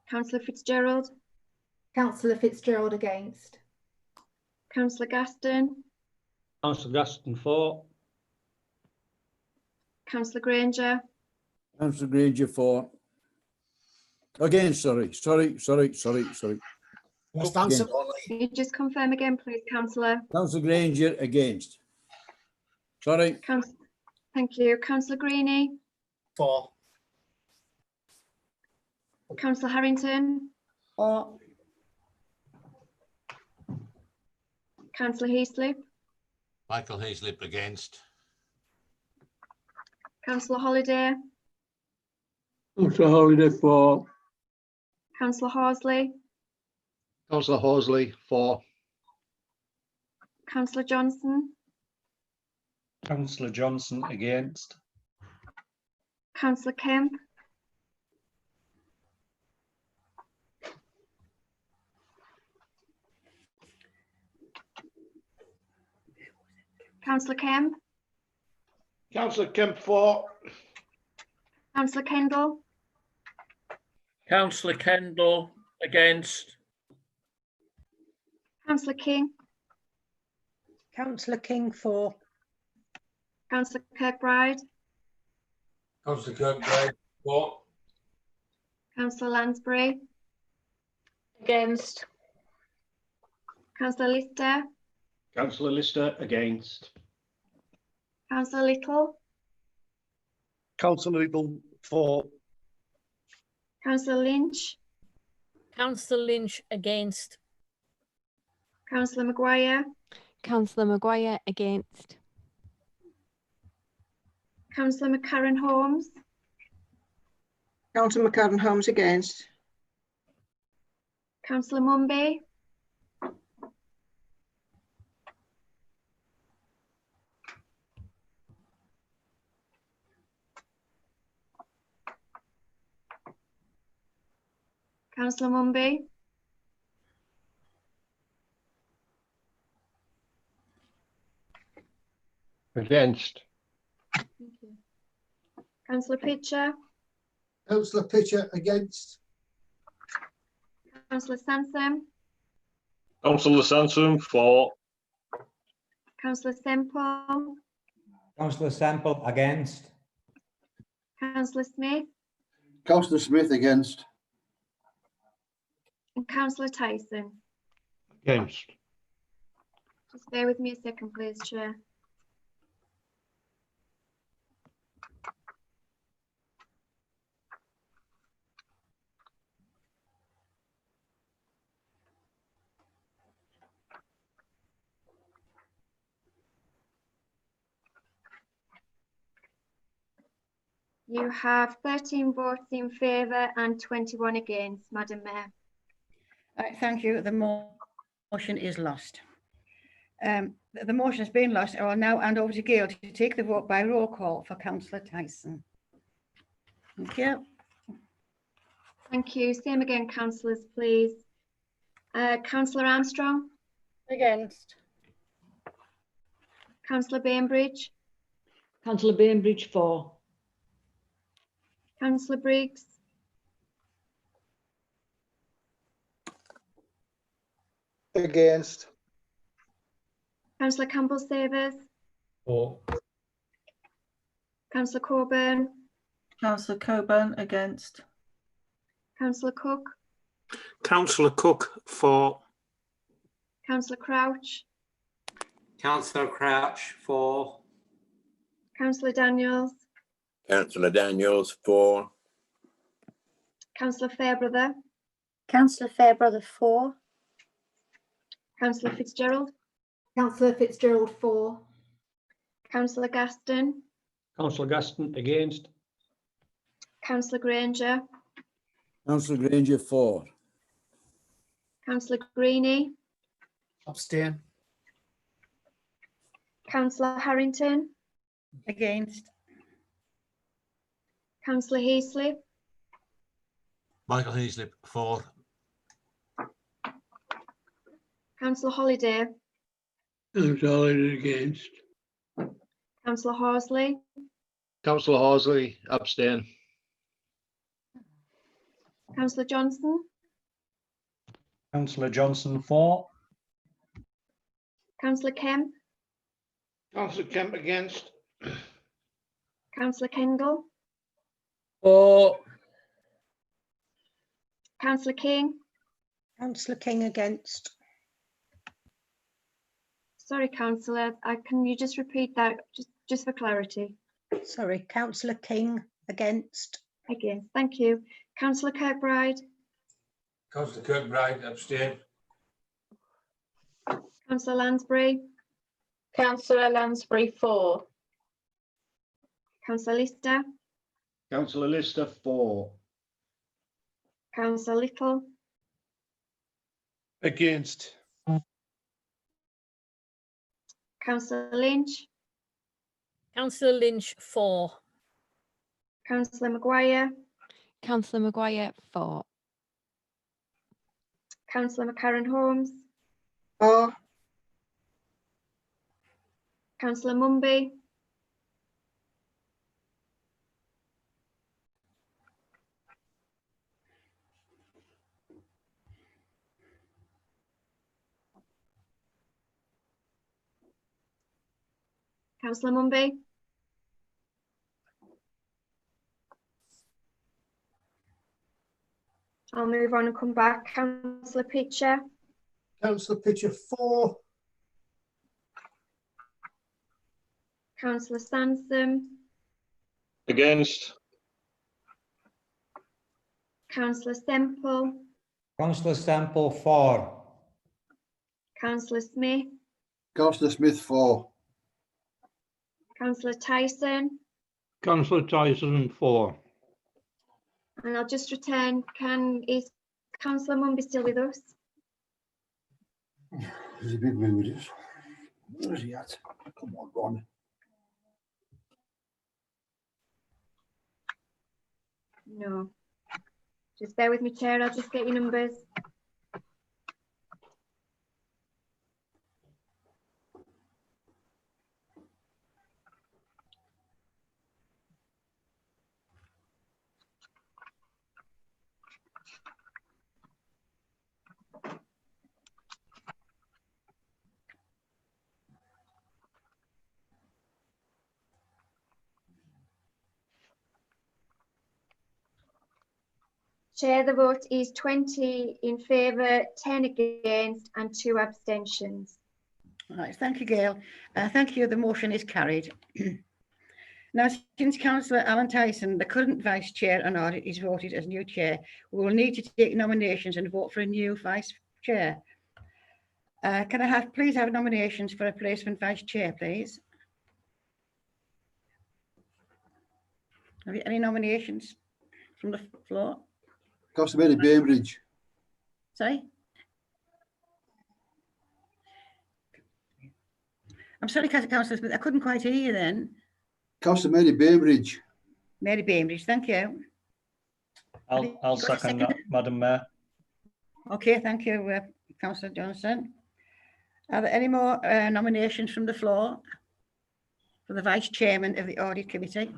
Councillor Fitzgerald. Councillor Fitzgerald, against. Councillor Gaston. Councillor Gaston, for. Councillor Granger. Councillor Granger, for. Against, sorry. Last answer. Can you just confirm again, please, Councillor? Councillor Granger, against. Sorry. Thank you. Councillor Greenie. For. Councillor Harrington. For. Councillor Heaslip. Michael Heaslip, against. Councillor Holiday. Councillor Holiday for. Councillor Horsley, Councillor Horsley for. Councillor Johnson, Councillor Johnson against. Councillor Kemp, Councillor Kemp, Councillor Kemp for. Councillor Kendall, Councillor Kendall against. Councillor King, Councillor King for. Councillor Kirkbride, Councillor Kirkbride for. Councillor Lansbury, Against. Councillor Lister, Councillor Lister against. Councillor Little, Councillor Little for. Councillor Lynch, Councillor Lynch against. Councillor Maguire, Councillor Maguire against. Councillor McCarran Holmes, Councillor McCarran Holmes against. Councillor Mumby, Councillor Mumby, Against. Councillor Pitcher, Councillor Pitcher against. Councillor Sansom, Councillor Sansom for. Councillor Semple, Councillor Sample against. Councillor Smith, Councillor Smith against. and Councillor Tyson. Against. Just bear with me a second, please, Chair. You have 13 votes in favour and 21 against, Madam Mayor. Thank you. The motion is lost. The motion has been lost. I will now hand over to Gail to take the vote by roll call for Councillor Tyson. Thank you. Thank you. Same again, councillors, please. Councillor Armstrong, Against. Councillor Bainbridge, Councillor Bainbridge for. Councillor Briggs, Against. Councillor Campbell-Savers, For. Councillor Coburn, Councillor Coburn against. Councillor Cook, Councillor Cook for. Councillor Crouch, Councillor Crouch for. Councillor Daniels, Councillor Daniels for. Councillor Fairbrother, Councillor Fairbrother for. Councillor Fitzgerald, Councillor Fitzgerald for. Councillor Gaston, Councillor Gaston against. Councillor Granger, Councillor Granger for. Councillor Greenie, Abstain. Councillor Harrington, Against. Councillor Heasley, Michael Heaslip for. Councillor Holiday, Councillor Holiday against. Councillor Horsley, Councillor Horsley abstain. Councillor Johnson, Councillor Johnson for. Councillor Kemp, Councillor Kemp against. Councillor Kendall, For. Councillor King, Councillor King against. sorry, Councillor, can you just repeat that just for clarity? Sorry, Councillor King against. Again, thank you. Councillor Kirkbride, Councillor Kirkbride abstain. Councillor Lansbury, Councillor Lansbury for. Councillor Lister, Councillor Lister, 4. Councillor Little, Against. Councillor Lynch, Councillor Lynch, 4. Councillor Maguire, Councillor Maguire, 4. Councillor McCarran Holmes, 4. Councillor Mumby, Councillor Mumby, I'll move on and come back. Councillor Pitcher, Councillor Pitcher, 4. Councillor Sansom, Against. Councillor Semple, Councillor Semple, 4. Councillor Smith, Councillor Smith, 4. Councillor Tyson, Councillor Tyson, 4. and I'll just return. Is Councillor Mumby still with us? He's a big mood. Where is he at? Come on, Ron. No. Just bear with me, Chair. I'll just get your numbers. Chair, the vote is 20 in favour, 10 against and 2 abstentions. All right, thank you, Gail. Thank you. The motion is carried. Now, since Councillor Alan Tyson, the current Vice Chair and Audit, is voted as new Chair, we will need to take nominations and vote for a new Vice Chair. Can I please have nominations for a replacement Vice Chair, please? Have you any nominations from the floor? Councillor Mary Bainbridge. Sorry? I'm sorry, Councillor Smith, I couldn't quite hear you then. Councillor Mary Bainbridge. Mary Bainbridge, thank you. I'll second that, Madam Mayor. Okay, thank you, Councillor Johnson. Are there any more nominations from the floor for the Vice Chairman of the Audit Committee?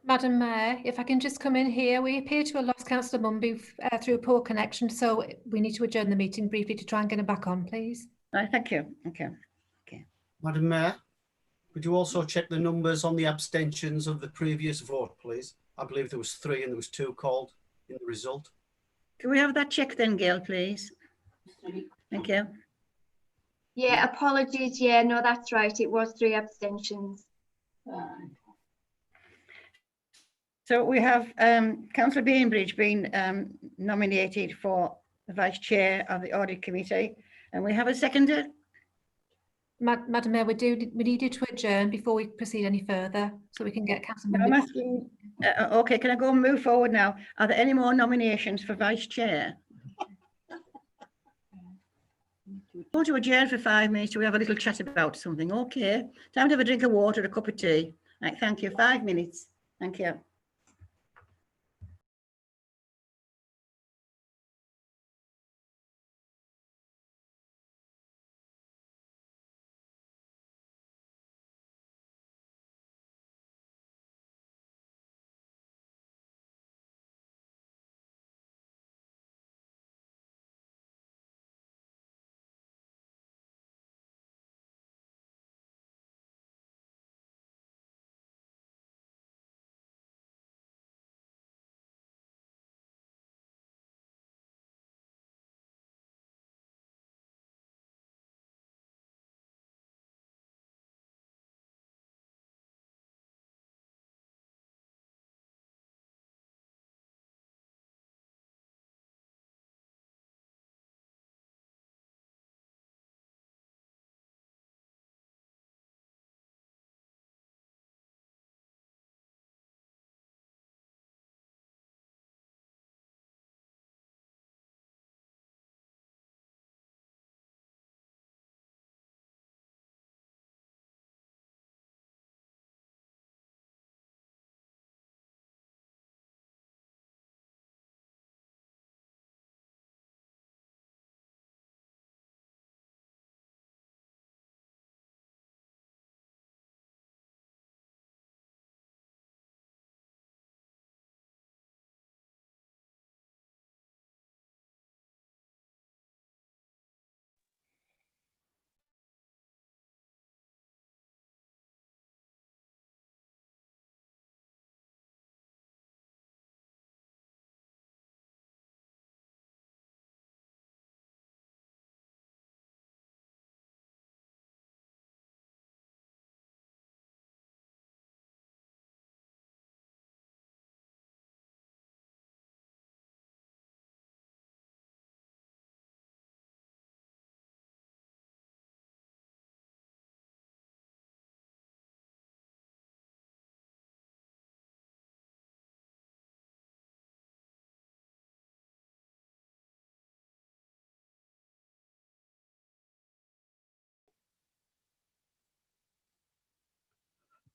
Madam Mayor, if I can just come in here, we appear to have lost Councillor Mumby through a poor connection, so we need to adjourn the meeting briefly to try and get him back on, please. Right, thank you. Okay. Madam Mayor, could you also check the numbers on the abstentions of the previous vote, please? I believe there was 3 and there was 2 called in the result. Can we have that checked then, Gail, please? Thank you. Yeah, apologies. Yeah, no, that's right. It was 3 abstentions. So we have Councillor Bainbridge being nominated for the Vice Chair of the Audit Committee, and we have a seconder. Madam Mayor, we needed to adjourn before we proceed any further, so we can get Councillor Mumby. I'm asking, okay, can I go and move forward now? Are there any more nominations for Vice Chair? I want to adjourn for 5 minutes so we have a little chat about something. Okay, time to have a drink of water, a cup of tea. Right, thank you. 5 minutes. Thank you.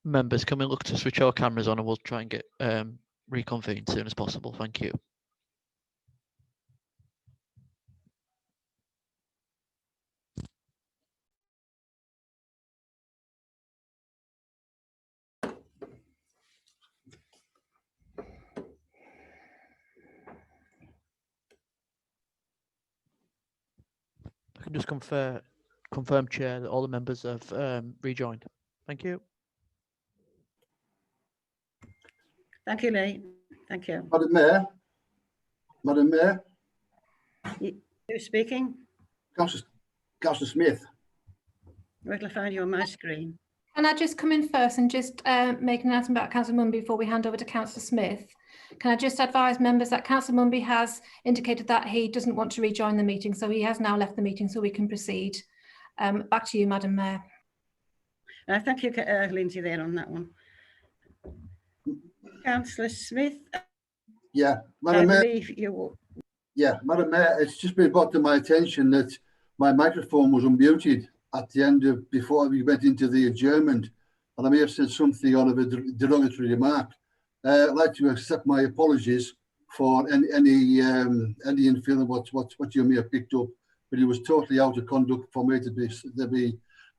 Members, can we look to switch our cameras on and we'll try and get reconvened as soon as possible. Thank you. I can just confirm, Chair, that all the members have rejoined. Thank you. Thank you, Lee. Thank you. Madam Mayor. Madam Mayor. Who's speaking? Councillor Smith. Wait till I find you on my screen. Can I just come in first and just make an announcement about Councillor Mumby before we hand over to Councillor Smith? Can I just advise members that Councillor Mumby has indicated that he doesn't want to rejoin the meeting, so he has now left the meeting, so we can proceed. Back to you, Madam Mayor. Thank you, Lindsay, there on that one. Councillor Smith. Yeah, Madam Mayor. You... Yeah, Madam Mayor, it's just been brought to my attention that my microphone was unmuted at the end of, before we went into the adjournment, and I may have said something out of a derogatory remark. I'd like to accept my apologies for any infilling what you may have picked up, but it was totally out of conduct for me to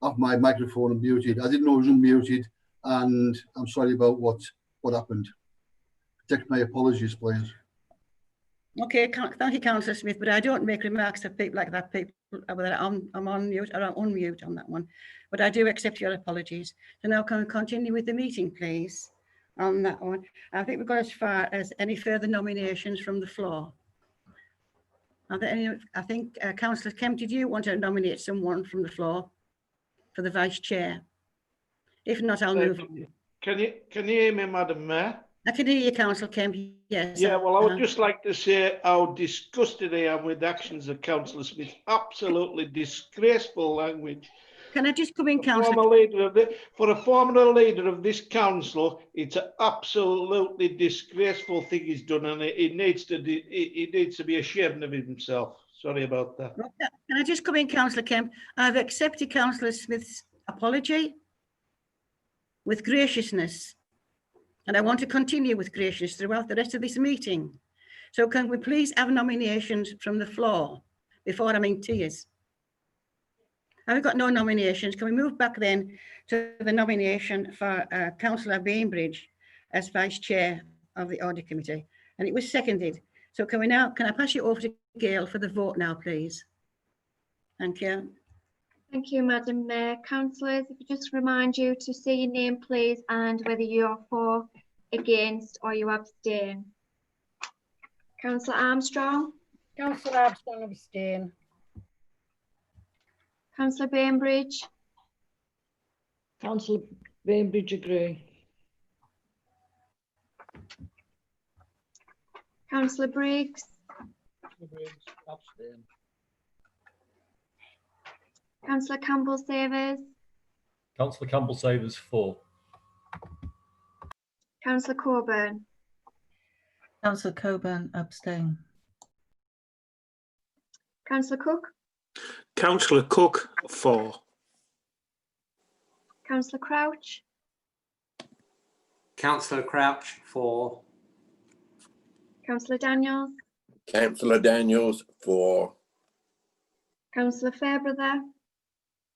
have my microphone unmuted. I didn't know it was unmuted, and I'm sorry about what happened. Take my apologies, please. Okay, thank you, Councillor Smith, but I don't make remarks to people like that, whether I'm on mute or I'm unmute on that one. But I do accept your apologies. So now can we continue with the meeting, please, on that one? I think we've got as far as any further nominations from the floor. Are there any? I think Councillor Kemp, did you want to nominate someone from the floor for the Vice Chair? If not, I'll move. Can you hear me, Madam Mayor? I can hear you, Councillor Kemp. Yes. Yeah, well, I would just like to say how disgusted I am with the actions of Councillor Smith. Absolutely disgraceful language. Can I just come in, Councillor? For a former leader of this council, it's an absolutely disgraceful thing he's done, and he needs to be ashamed of himself. Sorry about that. Can I just come in, Councillor Kemp? I've accepted Councillor Smith's apology with graciousness. And I want to continue with graciousness throughout the rest of this meeting. So can we please have nominations from the floor before I'm in tears? I've got no nominations. Can we move back then to the nomination for Councillor Bainbridge as Vice Chair of the Audit Committee? And it was seconded. So can I pass you over to Gail for the vote now, please? Thank you. Thank you, Madam Mayor. Councillors, if I just remind you to say your name, please, and whether you are for, against, or you abstain. Councillor Armstrong. Councillor Armstrong, abstain. Councillor Bainbridge. Councillor Bainbridge, agree. Councillor Briggs. Abstain. Councillor Campbell-Savers. Councillor Campbell-Savers, for. Councillor Coburn. Councillor Coburn, abstain. Councillor Cook. Councillor Cook, for. Councillor Crouch. Councillor Crouch, for. Councillor Daniels. Councillor Daniels, for. Councillor Fairbrother.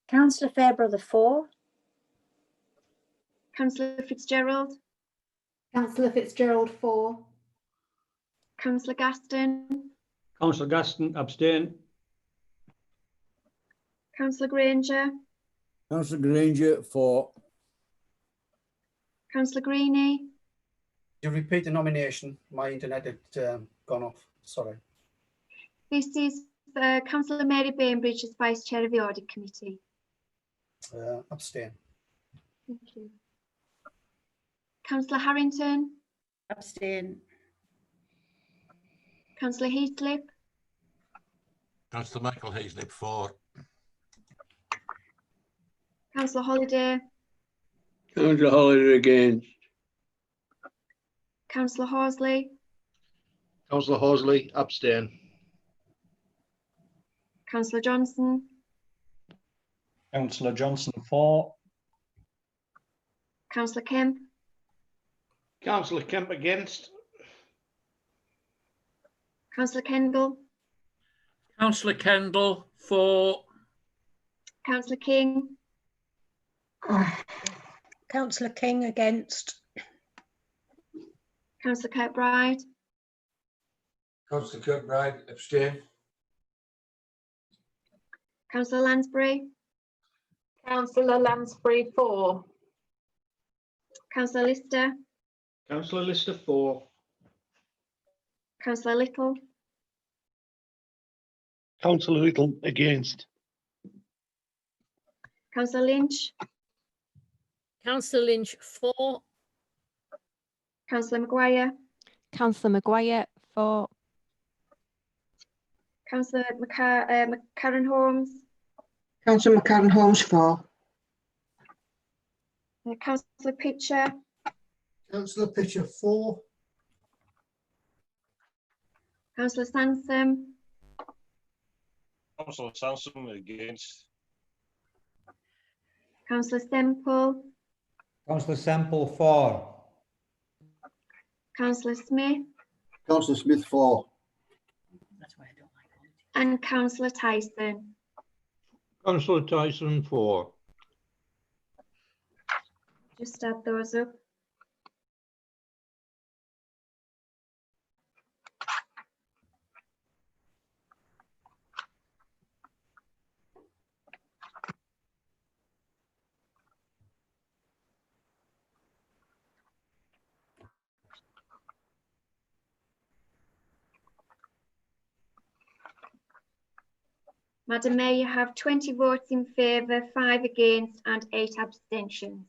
Councillor Fairbrother, for. Councillor Fitzgerald. Councillor Fitzgerald, for. Councillor Gaston. Councillor Gaston, abstain. Councillor Granger. Councillor Granger, for. Councillor Greenie. You repeat the nomination. My internet had gone off. Sorry. This is Councillor Mary Bainbridge as Vice Chair of the Audit Committee. Abstain. Thank you. Councillor Harrington. Abstain. Councillor Heaslip. Councillor Michael Heaslip, for. Councillor Holiday. Councillor Holiday, against. Councillor Horsley. Councillor Horsley, abstain. Councillor Johnson. Councillor Johnson, for. Councillor Kemp, Councillor Kemp against. Councillor Kendall, Councillor Kendall for. Councillor King, Councillor King against. Councillor Kirkbride, Councillor Kirkbride, abstain. Councillor Lansbury, Councillor Lansbury for. Councillor Lister, Councillor Lister for. Councillor Little, Councillor Little against. Councillor Lynch, Councillor Lynch for. Councillor Maguire, Councillor Maguire for. Councillor McCarran Holmes, Councillor McCarran Holmes for. Councillor Pitcher, Councillor Pitcher for. Councillor Sansom, Councillor Sansom against. Councillor Semple, Councillor Semple for. Councillor Smith, Councillor Smith for. and Councillor Tyson. Councillor Tyson for. Just add those up. Madam Mayor, you have 20 votes in favour, 5 against and 8 abstentions.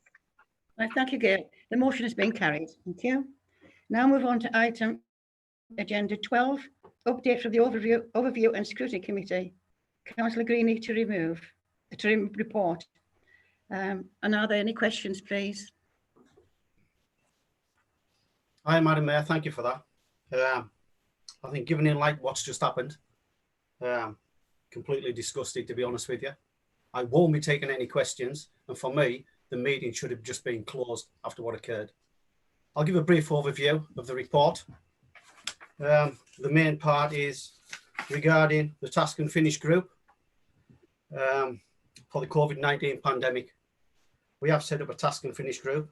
Right, thank you, Gail. The motion has been carried. Thank you. Now move on to item agenda 12, update from the Overview and Scrutiny Committee. Councillor Greeny to report. And are there any questions, please? Hi, Madam Mayor, thank you for that. I think given in light what's just happened, completely disgusted, to be honest with you. I won't be taking any questions, and for me, the meeting should have just been closed after what occurred. I'll give a brief overview of the report. The main part is regarding the task and finish group for the COVID-19 pandemic. We have set up a task and finish group.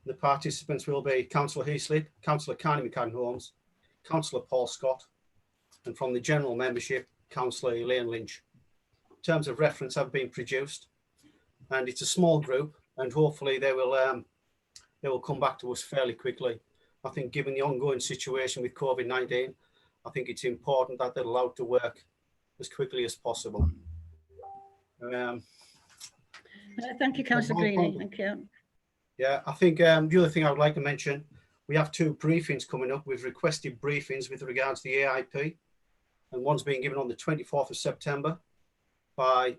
The participants will be Councillor Heasley, Councillor Carney McCann Holmes, Councillor Paul Scott, and from the general membership, Councillor Elaine Lynch. Terms of reference have been produced, and it's a small group, and hopefully they will come back to us fairly quickly. I think given the ongoing situation with COVID-19, I think it's important that they're allowed to work as quickly as possible. Thank you, Councillor Greeny. Thank you. Yeah, I think the other thing I would like to mention, we have 2 briefings coming up. We've requested briefings with regards to the AIP, and one's being given on the 24th of September by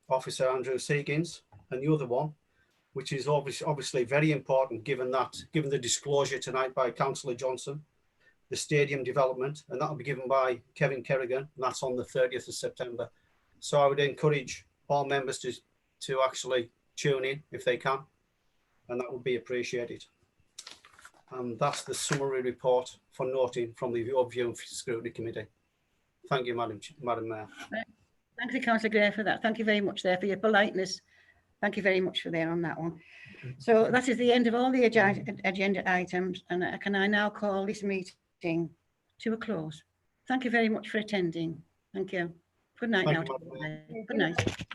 Officer Andrew Seekins, and the other one, which is obviously very important given the disclosure tonight by Councillor Johnson, the stadium development, and that will be given by Kevin Kerrigan, and that's on the 30th of September. So I would encourage all members to actually tune in if they can, and that would be appreciated. And that's the summary report for noting from the Overview and Scrutiny Committee. Thank you, Madam Mayor. Thank you, Councillor Gray, for that. Thank you very much there for your politeness. Thank you very much for there on that one. So that is the end of all the agenda items, and can I now call this meeting to a close? Thank you very much for attending. Thank you. Good night now. Good night.